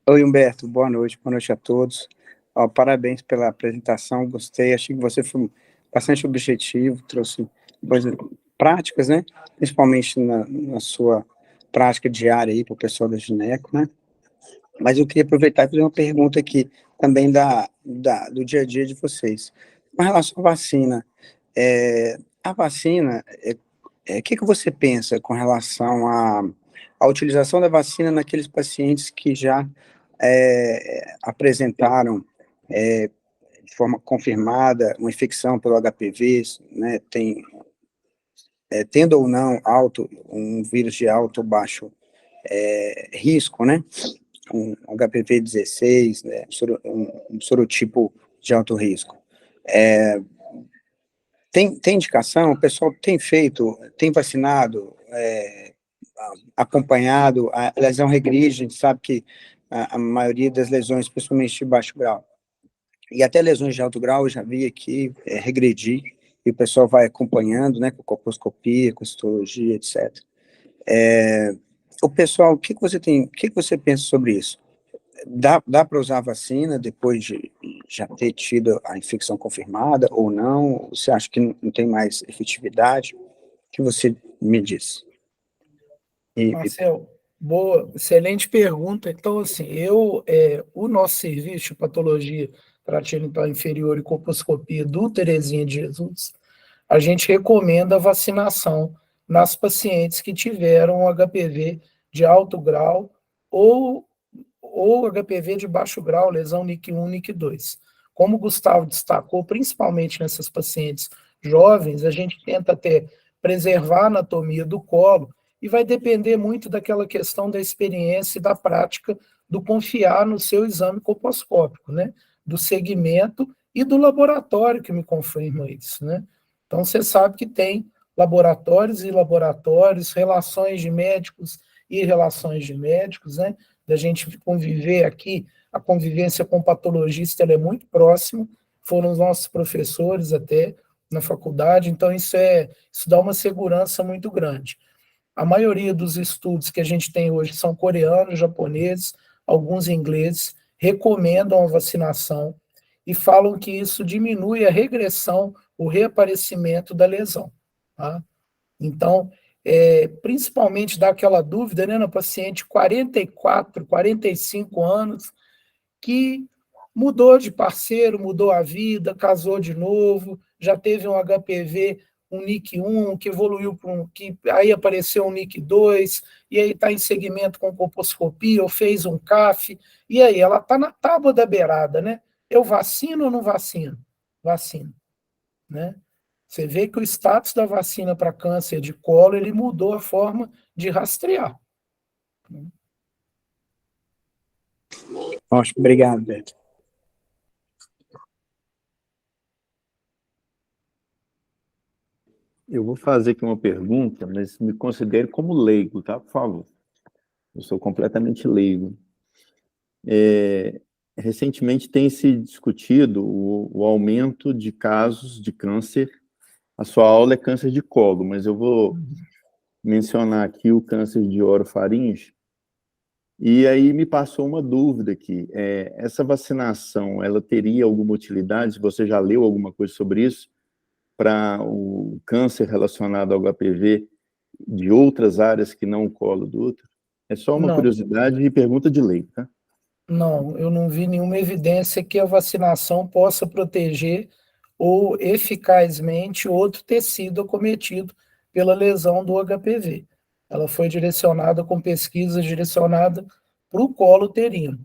Oi, Humberto, boa noite a todos. Ó, parabéns pela apresentação, gostei, achei que você foi bastante objetivo, trouxe coisas práticas, né? Principalmente na sua prática diária aí para o pessoal da Gineco, né? Mas eu queria aproveitar e fazer uma pergunta aqui também do dia a dia de vocês. Com relação à vacina, a vacina, que você pensa com relação à utilização da vacina naqueles pacientes que já apresentaram de forma confirmada uma infecção pelo HPV, né, tendo ou não um vírus de alto ou baixo risco, né, um HPV 16, né, um sorotipo de alto risco. Tem indicação? O pessoal tem vacinado, acompanhado, a lesão regride, a gente sabe que a maioria das lesões, principalmente de baixo grau, e até lesões de alto grau, eu já vi aqui regredir, e o pessoal vai acompanhando, né, com colposcopia, com histologia, etc. O pessoal, o que você pensa sobre isso? Dá para usar a vacina depois de já ter tido a infecção confirmada ou não? Você acha que não tem mais efetividade? O que você me diz? Marcel, boa, excelente pergunta. Então, assim, o nosso serviço de patologia trato inferior e colposcopia do Terezinha de Jesus, a gente recomenda a vacinação nas pacientes que tiveram HPV de alto grau ou HPV de baixo grau, lesão NIC1, NIC2. Como o Gustavo destacou, principalmente nessas pacientes jovens, a gente tenta até preservar a anatomia do colo e vai depender muito daquela questão da experiência e da prática do confiar no seu exame colposcópico, né? Do segmento e do laboratório que me confirma isso, né? Então, você sabe que tem laboratórios e laboratórios, relações de médicos e relações de médicos, né? Da gente conviver aqui, a convivência com o patologista ela é muito próxima, foram os nossos professores até na faculdade, então isso dá uma segurança muito grande. A maioria dos estudos que a gente tem hoje são coreanos, japoneses, alguns ingleses, recomendam a vacinação e falam que isso diminui a regressão, o reaparecimento da lesão. Tá? Então, principalmente dá aquela dúvida, né, no paciente 44, 45 anos, que mudou de parceiro, mudou a vida, casou de novo, já teve um HPV, um NIC1, que evoluiu para que aí apareceu um NIC2, e aí está em segmento com colposcopia, ou fez um CAF, e aí ela está na tábua da beirada, né? Eu vacino ou não vacino? Vacino, né? Você vê que o status da vacina para câncer de colo, ele mudou a forma de rastrear. Ótimo, obrigado, Beto. Eu vou fazer aqui uma pergunta, mas me considere como leigo, tá? Por favor. Eu sou completamente leigo. Recentemente tem se discutido o aumento de casos de câncer. A sua aula é câncer de colo, mas eu vou mencionar aqui o câncer de orofaringe. E aí me passou uma dúvida aqui. Essa vacinação, ela teria alguma utilidade? Se você já leu alguma coisa sobre isso, para o câncer relacionado ao HPV de outras áreas que não o colo do útero? É só uma curiosidade e pergunta de leigo, tá? Não, eu não vi nenhuma evidência que a vacinação possa proteger ou eficazmente outro tecido acometido pela lesão do HPV. Ela foi direcionada com pesquisas direcionadas para o colo uterino.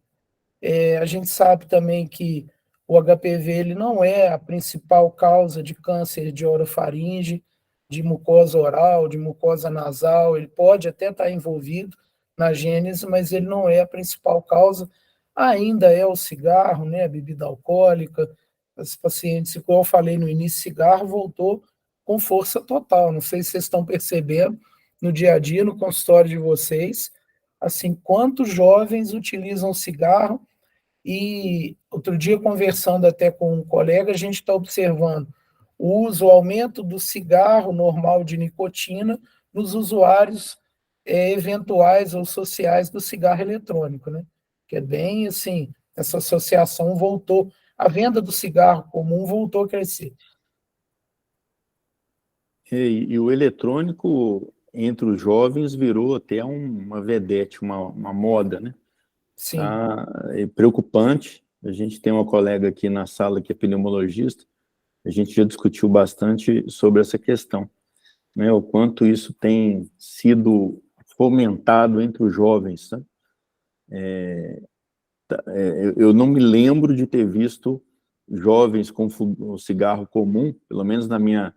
A gente sabe também que o HPV ele não é a principal causa de câncer de orofaringe, de mucosa oral, de mucosa nasal, ele pode até estar envolvido na gênese, mas ele não é a principal causa, ainda é o cigarro, né, a bebida alcoólica, os pacientes, como eu falei no início, cigarro voltou com força total, não sei se vocês estão percebendo no dia a dia, no consultório de vocês, assim, quantos jovens utilizam cigarro E outro dia, conversando até com um colega, a gente está observando o aumento do cigarro normal de nicotina nos usuários eventuais ou sociais do cigarro eletrônico, né? Que é bem assim, essa associação voltou, a venda do cigarro comum voltou a crescer. E o eletrônico, entre os jovens, virou até uma vedete, uma moda, né? Sim. É preocupante. A gente tem uma colega aqui na sala que é pneumologista, a gente já discutiu bastante sobre essa questão, né? O quanto isso tem sido fomentado entre os jovens, né? Eu não me lembro de ter visto jovens com o cigarro comum, pelo menos na minha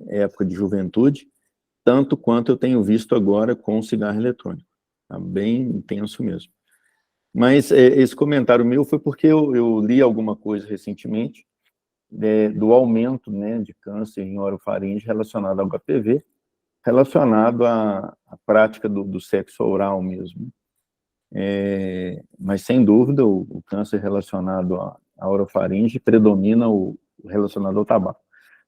época de juventude, tanto quanto eu tenho visto agora com o cigarro eletrônico. Está bem intenso mesmo. Mas esse comentário meu foi porque eu li alguma coisa recentemente do aumento, né, de câncer em orofaringe relacionado ao HPV, relacionado à prática do sexo oral mesmo. Mas, sem dúvida, o câncer relacionado à orofaringe predomina o relacionado ao tabaco.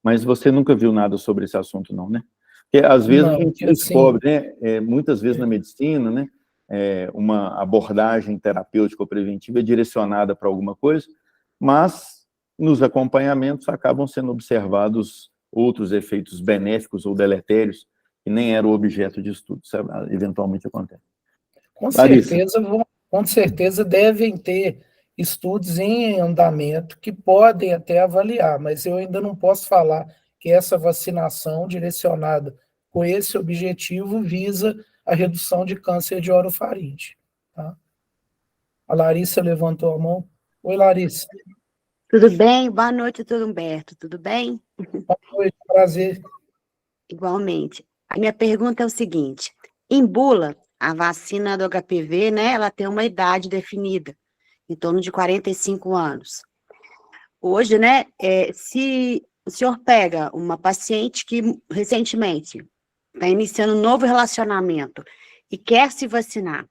Mas você nunca viu nada sobre esse assunto, não, né? Porque, às vezes, Não, a gente assim, descobre, né, muitas vezes na medicina, né, uma abordagem terapêutica ou preventiva é direcionada para alguma coisa, mas nos acompanhamentos acabam sendo observados outros efeitos benéficos ou deletérios que nem eram objeto de estudo, sabe? Eventualmente acontece. Com certeza devem ter estudos em andamento que podem até avaliar, mas eu ainda não posso falar que essa vacinação direcionada com esse objetivo visa a redução de câncer de orofaringe. Tá? A Larissa levantou a mão. Oi, Larissa. Tudo bem? Boa noite, doutor Humberto. Tudo bem? Boa noite, prazer. Igualmente. A minha pergunta é o seguinte: em bula, a vacina do HPV, né, ela tem uma idade definida, em torno de 45 anos. Hoje, né, se o senhor pega uma paciente que recentemente está iniciando um novo relacionamento e quer se vacinar,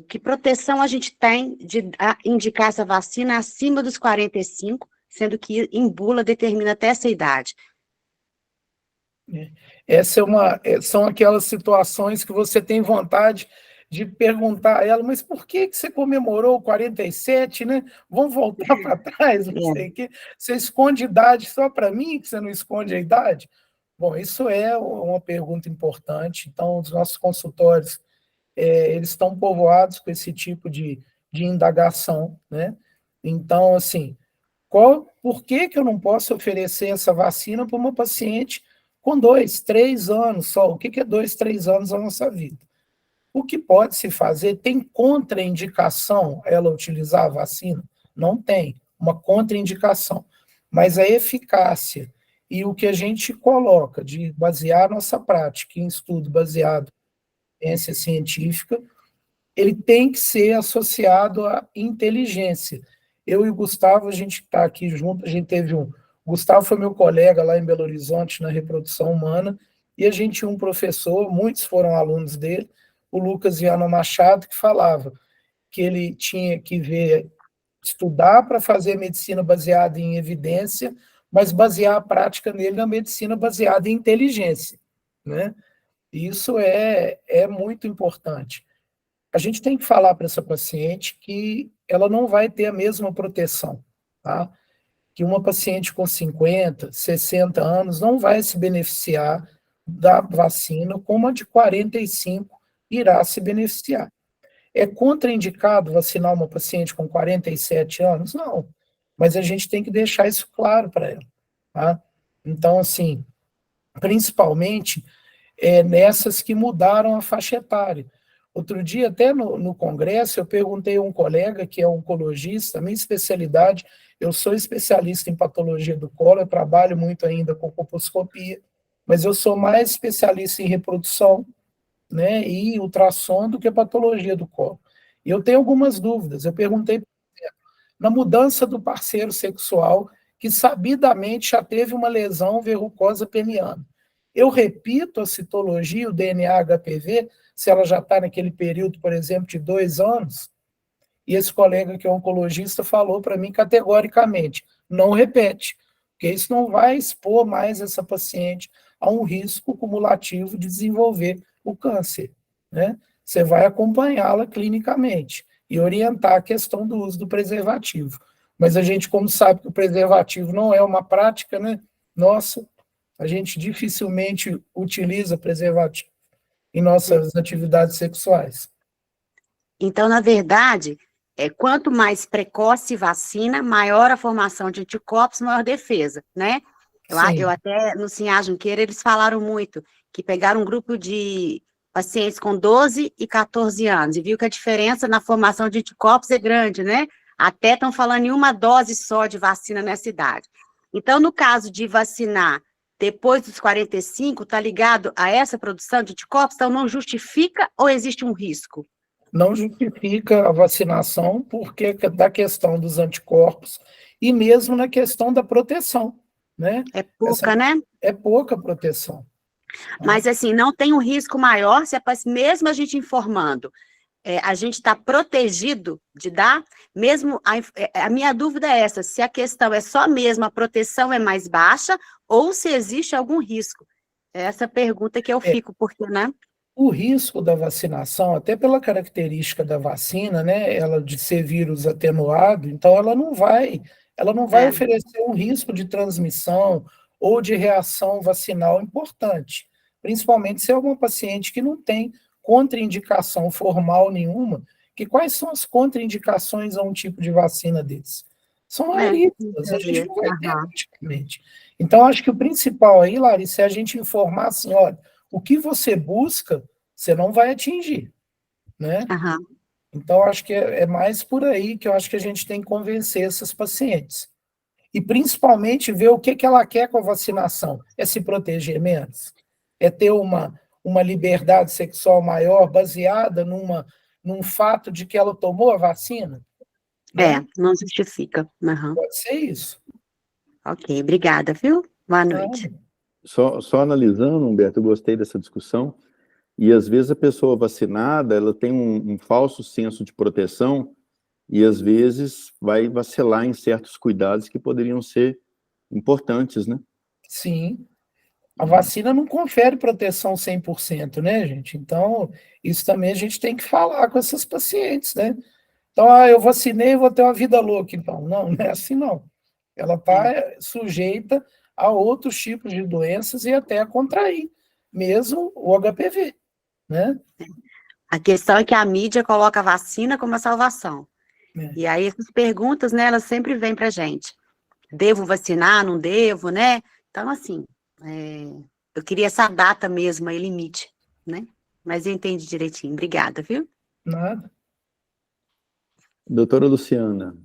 que proteção a gente tem de indicar essa vacina acima dos 45, sendo que em bula determina até essa idade? São aquelas situações que você tem vontade de perguntar a ela, mas por que você comemorou 47, né? Vamos voltar para trás, não sei o quê. Você esconde idade só para mim, que você não esconde a idade? Bom, isso é uma pergunta importante. Então, os nossos consultórios, eles estão povoados com esse tipo de indagação, né? Então, assim, por que eu não posso oferecer essa vacina para uma paciente com 2, 3 anos só? O que é 2, 3 anos da nossa vida? O que pode se fazer? Tem contraindicação ela utilizar a vacina? Não tem, uma contraindicação. Mas a eficácia e o que a gente coloca de basear nossa prática em estudo baseado em ciência científica, ele tem que ser associado à inteligência. Eu e o Gustavo, a gente está aqui junto, a gente teve o Gustavo foi meu colega lá em Belo Horizonte, na reprodução humana, e a gente tinha um professor, muitos foram alunos dele, o Lucas Viana Machado, que falava que ele tinha que estudar para fazer medicina baseada em evidência, mas basear a prática nele na medicina baseada em inteligência, né? Isso é muito importante. A gente tem que falar para essa paciente que ela não vai ter a mesma proteção, tá? Que uma paciente com 50, 60 anos não vai se beneficiar da vacina como a de 45 irá se beneficiar. É contraindicado vacinar uma paciente com 47 anos? Não, mas a gente tem que deixar isso claro para ela. Tá? Então, assim, principalmente nessas que mudaram a faixa etária. Outro dia, até no congresso, eu perguntei a um colega que é oncologista, a minha especialidade, eu sou especialista em patologia do colo, eu trabalho muito ainda com colposcopia, mas eu sou mais especialista em reprodução, né, e ultrassom do que patologia do colo. E eu tenho algumas dúvidas. Eu perguntei, por exemplo, na mudança do parceiro sexual, que sabidamente já teve uma lesão verrucosa peniana. Eu repito a citologia, o DNA HPV, se ela já está naquele período, por exemplo, de 2 anos, e esse colega que é oncologista falou para mim categoricamente, não repete, porque isso não vai expor mais essa paciente a um risco cumulativo de desenvolver o câncer, né? Você vai acompanhá-la clinicamente e orientar a questão do uso do preservativo. Mas a gente, como sabe que o preservativo não é uma prática, né? Nossa, a gente dificilmente utiliza preservativo em nossas atividades sexuais. Então, na verdade, quanto mais precoce vacina, maior a formação de anticorpos, maior defesa, né? Eu até, no Sinhá Junqueira, eles falaram muito, que pegaram um grupo de pacientes com 12 e 14 anos, e viu que a diferença na formação de anticorpos é grande, né? Até estão falando em uma dose só de vacina nessa idade. Então, no caso de vacinar depois dos 45, está ligado a essa produção de anticorpos? Então, não justifica ou existe um risco? Não justifica a vacinação porque da questão dos anticorpos e mesmo na questão da proteção, né? É pouca, né? É pouca proteção. Mas, assim, não tem um risco maior, mesmo a gente informando, a gente está protegido de dar, mesmo, a minha dúvida é essa, se a questão é só mesmo a proteção é mais baixa, ou se existe algum risco. É essa pergunta que eu fico, porque, né? O risco da vacinação, até pela característica da vacina, né, ela de ser vírus atenuado, então ela não vai oferecer um risco de transmissão ou de reação vacinal importante, principalmente se é uma paciente que não tem contraindicação formal nenhuma, que quais são as contraindicações a um tipo de vacina desse? São raríssimas, a gente não vai ter praticamente. Então, acho que o principal aí, Larissa, é a gente informar assim, olha, o que você busca, você não vai atingir, né? Então, acho que é mais por aí que eu acho que a gente tem que convencer essas pacientes. E, principalmente, ver o que ela quer com a vacinação. É se proteger menos? É ter uma liberdade sexual maior baseada num fato de que ela tomou a vacina? Né? Não justifica. Pode ser isso. Ok, obrigada, viu? Boa noite. Só analisando, Humberto, eu gostei dessa discussão, e às vezes a pessoa vacinada, ela tem um falso senso de proteção, e às vezes vai vacilar em certos cuidados que poderiam ser importantes, né? Sim. A vacina não confere proteção 100%, né, gente? Então, isso também a gente tem que falar com essas pacientes, né? Então, eu vacinei e vou ter uma vida louca. Então, não é assim, não. Ela está sujeita a outros tipos de doenças e até a contrair, mesmo o HPV, né? A questão é que a mídia coloca a vacina como a salvação. E aí, essas perguntas, né, elas sempre vêm para a gente. Devo vacinar, não devo, né? Então, assim, eu queria essa data mesmo, aí, limite, né? Mas eu entendi direitinho. Obrigada, viu? Nada. Doutora Luciana.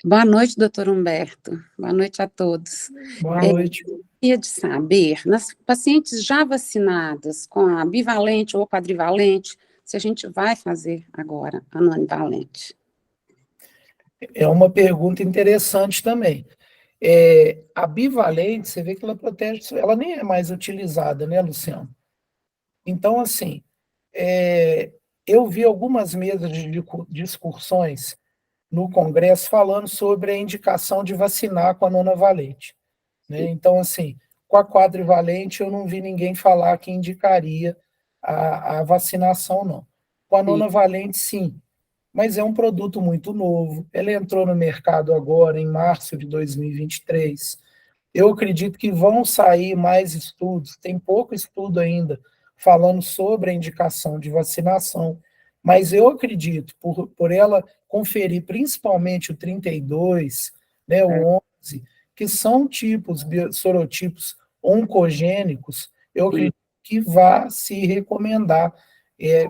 Boa noite, doutor Humberto. Boa noite a todos. Boa noite. Eu gostaria de saber, nas pacientes já vacinadas com a bivalente ou quadrivalente, se a gente vai fazer agora a nonivalente. É uma pergunta interessante também. A bivalente, você vê que ela protege, ela nem é mais utilizada, né, Luciano? Então, assim, eu vi algumas mesas de discussões no Congresso falando sobre a indicação de vacinar com a nonavalente, né? Então, assim, com a quadrivalente eu não vi ninguém falar que indicaria a vacinação, não. Com a nonavalente, sim, mas é um produto muito novo, ela entrou no mercado agora, em março de 2023, eu acredito que vão sair mais estudos, tem pouco estudo ainda falando sobre a indicação de vacinação, mas eu acredito, por ela conferir principalmente o 32, né, o 11, que são sorotipos oncogênicos, eu acredito que vai se recomendar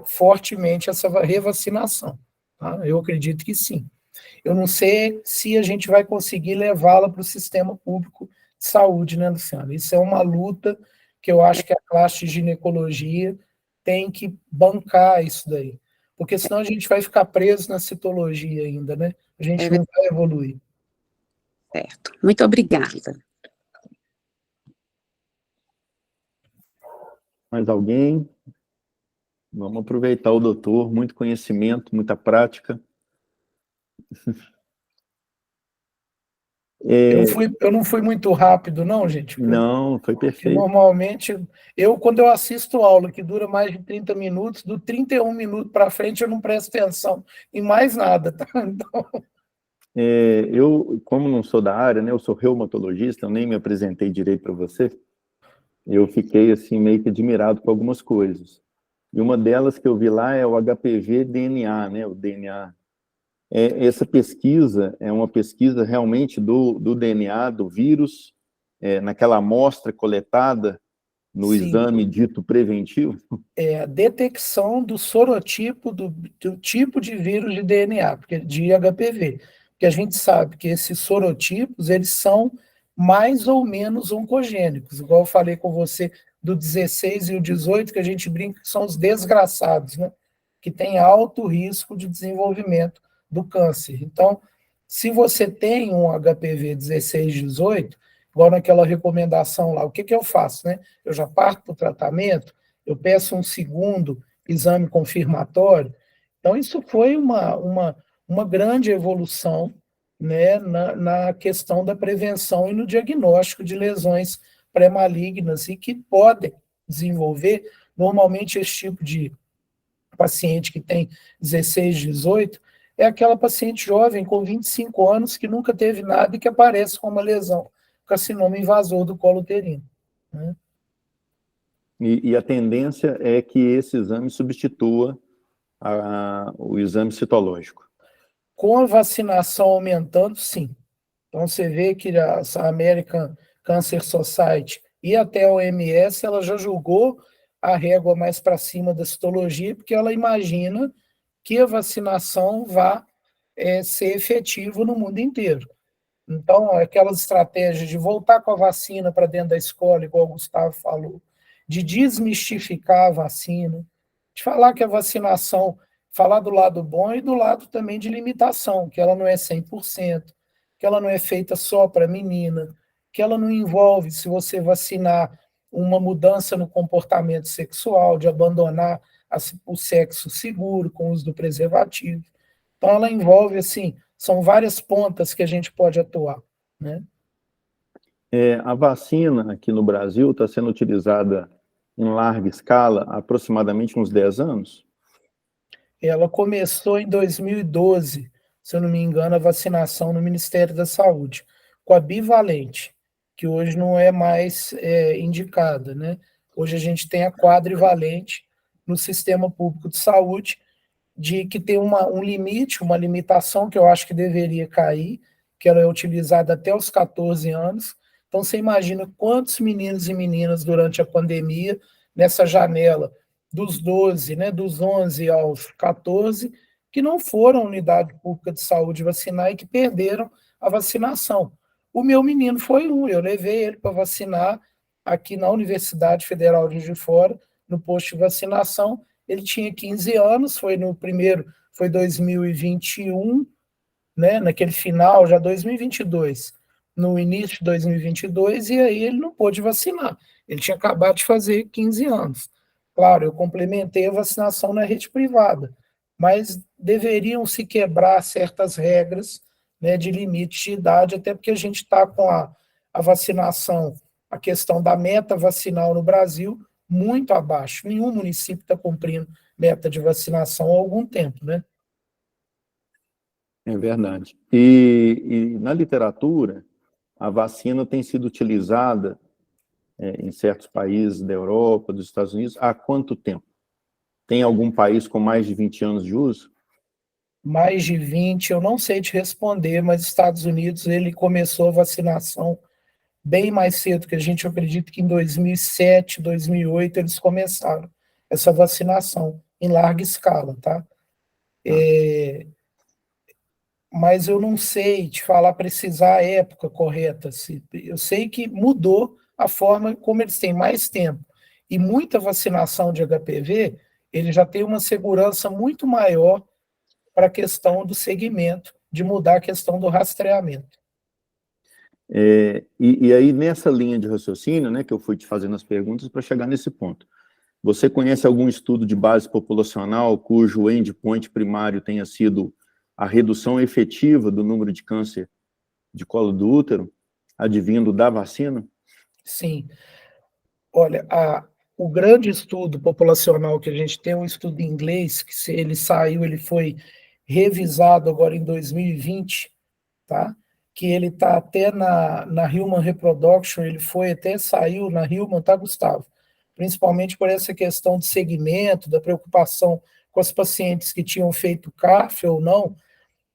fortemente essa revacinação. Tá? Eu acredito que sim. Eu não sei se a gente vai conseguir levá-la para o sistema público de saúde, né, Luciana? Isso é uma luta que eu acho que a classe de ginecologia tem que bancar isso daí. Porque senão a gente vai ficar preso na citologia ainda, né? A gente não vai evoluir. Certo. Muito obrigada. Mais alguém? Vamos aproveitar o doutor, muito conhecimento, muita prática. Eu não fui muito rápido, não, gente. Não, foi Porque perfeito. normalmente, quando eu assisto aula que dura mais de 30 minutos, do 31 minutos para frente, eu não presto atenção em mais nada, tá? Então, Eu, como não sou da área, né, eu sou reumatologista, eu nem me apresentei direito para você, eu fiquei assim meio que admirado com algumas coisas. E uma delas que eu vi lá é o HPV-DNA, né, o DNA. Essa pesquisa é uma pesquisa realmente do DNA, do vírus, naquela amostra coletada no sim, exame dito preventivo. é a detecção do sorotipo, do tipo de vírus de DNA, porque de HPV. Porque a gente sabe que esses sorotipos, eles são mais ou menos oncogênicos, igual eu falei com você do 16 e o 18, que a gente brinca que são os desgraçados, né? Que tem alto risco de desenvolvimento do câncer. Então, se você tem um HPV 16, 18, igual naquela recomendação lá, o que eu faço, né? Eu já parto para o tratamento, eu peço um segundo exame confirmatório. Então, isso foi uma grande evolução, né, na questão da prevenção e no diagnóstico de lesões pré-malignas e que podem desenvolver. Normalmente, esse tipo de paciente que tem 16, 18, é aquela paciente jovem com 25 anos que nunca teve nada e que aparece com uma lesão, carcinoma invasor do colo uterino, né? E a tendência é que esse exame substitua o exame citológico. Com a vacinação aumentando, sim. Então, você vê que a American Cancer Society e até a OMS, ela já julgou a régua mais para cima da citologia, porque ela imagina que a vacinação vá ser efetiva no mundo inteiro. Então, aquelas estratégias de voltar com a vacina para dentro da escola, igual o Gustavo falou, de desmistificar a vacina, de falar que a vacinação, falar do lado bom e do lado também de limitação, que ela não é 100%, que ela não é feita só para menina, que ela não envolve, se você vacinar, uma mudança no comportamento sexual, de abandonar o sexo seguro com o uso do preservativo. Então, ela envolve, assim, são várias pontas que a gente pode atuar, né? A vacina aqui no Brasil está sendo utilizada em larga escala há aproximadamente uns 10 anos? Ela começou em 2012, se eu não me engano, a vacinação no Ministério da Saúde, com a bivalente, que hoje não é mais indicada, né? Hoje a gente tem a quadrivalente no sistema público de saúde, de que tem um limite, uma limitação que eu acho que deveria cair, que ela é utilizada até os 14 anos. Então, você imagina quantos meninos e meninas durante a pandemia, nessa janela dos 12, né, dos 11 aos 14, que não foram à unidade pública de saúde vacinar e que perderam a vacinação. O meu menino foi eu levei ele para vacinar aqui na Universidade Federal de Juiz de Fora, no posto de vacinação. Ele tinha 15 anos, foi 2021, né, naquele final, já 2022, no início de 2022, e aí ele não pôde vacinar. Ele tinha acabado de fazer 15 anos. Claro, eu complementei a vacinação na rede privada, mas deveriam se quebrar certas regras, né, de limite de idade, até porque a gente está com a vacinação, a questão da meta vacinal no Brasil, muito abaixo. Nenhum município está cumprindo meta de vacinação há algum tempo, né? É verdade. E na literatura, a vacina tem sido utilizada em certos países da Europa, dos Estados Unidos, há quanto tempo? Tem algum país com mais de 20 anos de uso? Mais de 20, eu não sei te responder, mas Estados Unidos, ele começou a vacinação bem mais cedo que a gente. Eu acredito que em 2007, 2008, eles começaram essa vacinação em larga escala, tá? Mas eu não sei te falar, precisar a época correta. Eu sei que mudou a forma como eles têm mais tempo. E muita vacinação de HPV, ele já tem uma segurança muito maior para a questão do segmento, de mudar a questão do rastreamento. E aí, nessa linha de raciocínio, né, que eu fui te fazendo as perguntas para chegar nesse ponto. Você conhece algum estudo de base populacional cujo endpoint primário tenha sido a redução efetiva do número de câncer de colo do útero, advindo da vacina? Sim. Olha, o grande estudo populacional que a gente tem é um estudo em inglês, que ele saiu, ele foi revisado agora em 2020, tá? Que ele está até na Human Reproduction, ele foi até, saiu na Human, tá, Gustavo? Principalmente por essa questão de segmento, da preocupação com as pacientes que tinham feito CAF ou não,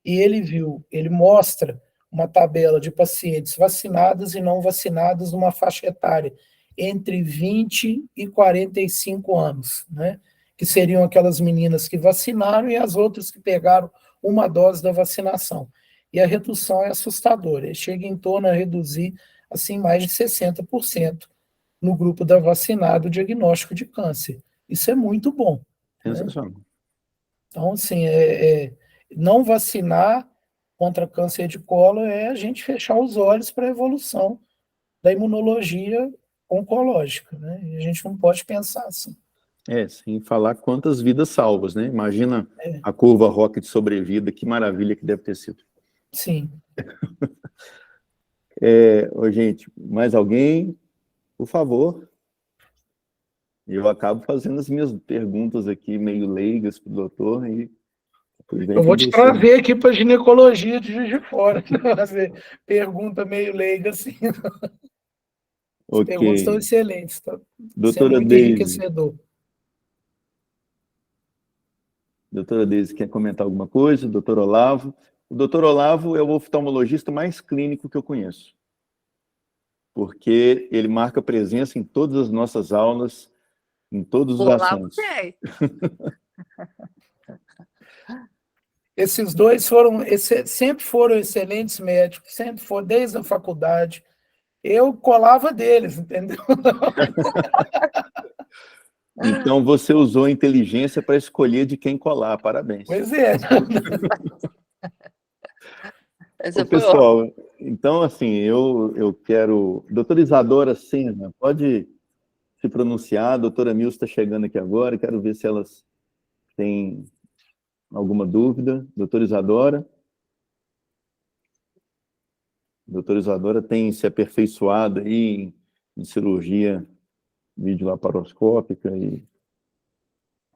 e ele mostra uma tabela de pacientes vacinadas e não vacinadas numa faixa etária entre 20 e 45 anos, né? Que seriam aquelas meninas que vacinaram e as outras que pegaram uma dose da vacinação. E a redução é assustadora, chega em torno a reduzir assim mais de 60% no grupo da vacinada o diagnóstico de câncer. Isso é muito bom. Sensacional. Né? Então, assim, não vacinar contra câncer de colo é a gente fechar os olhos para a evolução da imunologia oncológica, né? E a gente não pode pensar assim. Sem falar quantas vidas salvas, né? Imagina a curva ROC de sobrevida, que maravilha que deve ter sido. Sim. Gente, mais alguém? Por favor. Eu acabo fazendo as minhas perguntas aqui, meio leigas para o doutor, e eu vou te trazer aqui para a ginecologia de Juiz de Fora, fazer pergunta meio leiga assim. As perguntas estão excelentes, tá? Doutora muito Deise. enriquecedor. Doutora Deise, quer comentar alguma coisa? Doutor Olavo. O doutor Olavo é o oftalmologista mais clínico que eu conheço, porque ele marca presença em todas as nossas aulas, em todos os assuntos. Esses dois sempre foram excelentes médicos, sempre foram, desde a faculdade. Eu colava deles, entendeu? Então, você usou a inteligência para escolher de quem colar. Parabéns. Pois é. Ô, pessoal, então, assim, eu quero... Doutora Isadora Senna, pode se pronunciar. A doutora Mills está chegando aqui agora, quero ver se elas têm alguma dúvida. Doutora Isadora? Doutora Isadora tem se aperfeiçoado aí em cirurgia videolaparoscópica.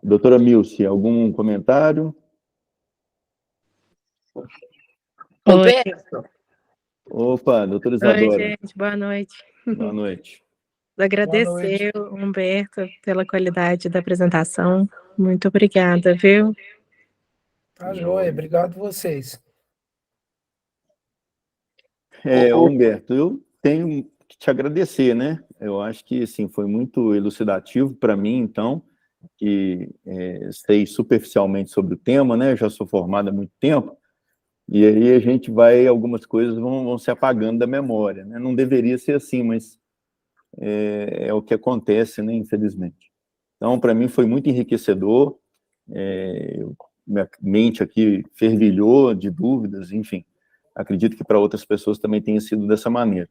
Doutora Milce, algum comentário? Oi. Opa, doutora Isadora. Oi, gente, boa noite. Boa noite. Agradecer, Humberto, pela qualidade da apresentação. Muito obrigada, viu? Tá joia, obrigado a vocês. Humberto, eu tenho que te agradecer, né? Eu acho que, assim, foi muito elucidativo para mim, então, que sei superficialmente sobre o tema, né? Já sou formado há muito tempo, e aí algumas coisas vão se apagando da memória, né? Não deveria ser assim, mas é o que acontece, né? Infelizmente. Então, para mim foi muito enriquecedor, minha mente aqui fervilhou de dúvidas, enfim. Acredito que para outras pessoas também tenha sido dessa maneira.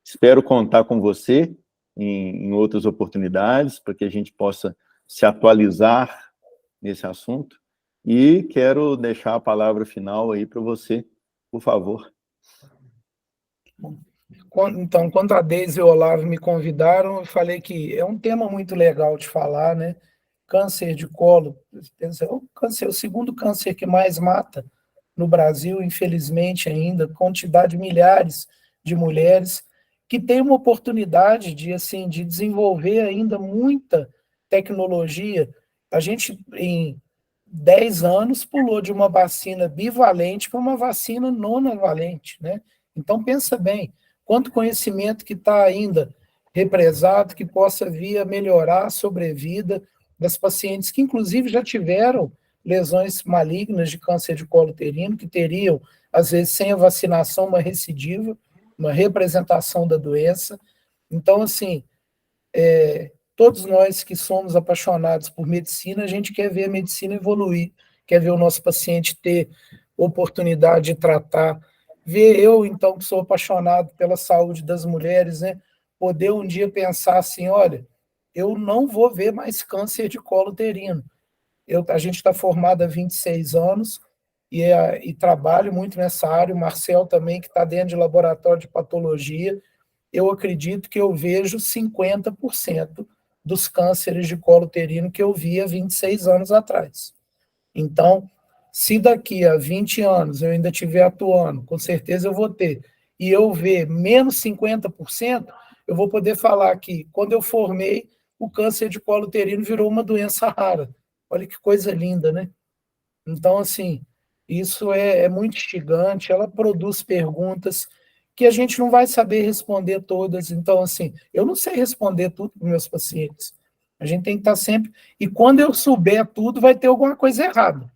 Espero contar com você em outras oportunidades, para que a gente possa se atualizar nesse assunto. E quero deixar a palavra final aí para você, por favor. Então, quando a Deise e o Olavo me convidaram, eu falei que é um tema muito legal de falar, né? Câncer de colo, o segundo câncer que mais mata no Brasil, infelizmente ainda, quantidade de milhares de mulheres que têm uma oportunidade de desenvolver ainda muita tecnologia. A gente, em 10 anos, pulou de uma vacina bivalente para uma vacina nonavalente, né? Então, pensa bem, quanto conhecimento que está ainda represado, que possa vir a melhorar a sobrevida das pacientes que, inclusive, já tiveram lesões malignas de câncer de colo uterino, que teriam, às vezes, sem a vacinação, uma recidiva, uma representação da doença. Então, assim, todos nós que somos apaixonados por medicina, a gente quer ver a medicina evoluir, quer ver o nosso paciente ter oportunidade de tratar, ver eu, então, que sou apaixonado pela saúde das mulheres, né, poder um dia pensar assim, olha, eu não vou ver mais câncer de colo uterino. A gente está formado há 26 anos e trabalho muito nessa área, o Marcel também, que está dentro de laboratório de patologia, eu acredito que eu vejo 50% dos cânceres de colo uterino que eu vi há 26 anos atrás. Então, se daqui a 20 anos eu ainda estiver atuando, com certeza eu vou ter, e eu ver menos 50%, eu vou poder falar que, quando eu formei, o câncer de colo uterino virou uma doença rara. Olha que coisa linda, né? Então, assim, isso é muito instigante, ela produz perguntas que a gente não vai saber responder todas. Então, assim, eu não sei responder tudo para os meus pacientes. A gente tem que estar sempre... E quando eu souber tudo, vai ter alguma coisa errada.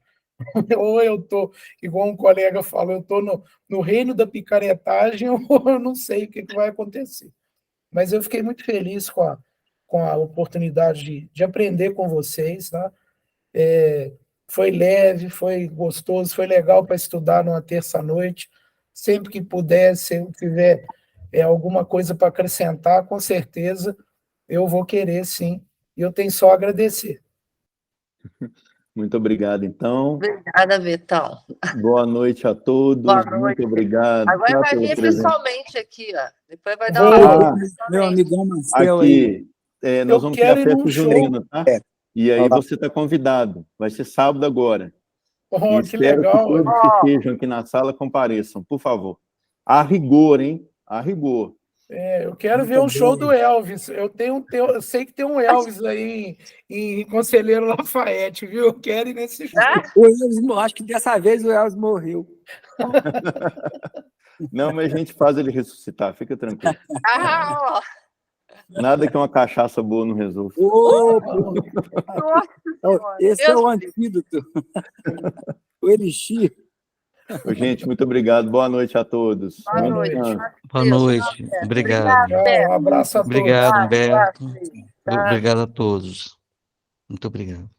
Ou eu estou, igual um colega falou, eu estou no reino da picaretagem, ou eu não sei o que vai acontecer. Mas eu fiquei muito feliz com a oportunidade de aprender com vocês, tá? Foi leve, foi gostoso, foi legal para estudar numa terça-noite. Sempre que puder, se eu tiver alguma coisa para acrescentar, com certeza eu vou querer, sim. E eu tenho só a agradecer. Muito obrigado, então. Obrigada, Betão. Boa noite a todos. Boa noite. Muito obrigado. Agora vai pela vir presença. pessoalmente aqui, ó. Depois vai dar uma Meu amigão Marcel aí. Aqui, nós vamos ter a festa junina, tá? E aí você está convidado. Vai ser sábado agora. Oh, e que espero legal. que todos que estejam aqui na sala compareçam, por favor. A rigor, hein? A rigor. Eu quero ver um show do Elvis. Eu sei que tem um Elvis aí em Conselheiro Lafayette, viu? Eu quero ir nesse show. O Elvis, acho que dessa vez o Elvis morreu. Não, mas a gente faz ele ressuscitar, fica tranquilo. ó. Nada que uma cachaça boa não resolva. Esse é o antídoto. O elixir. Gente, muito obrigado. Boa noite a todos. Boa noite. Boa noite. Obrigado. Um abraço a todos. Obrigado, Humberto. Obrigado a todos. Muito obrigado.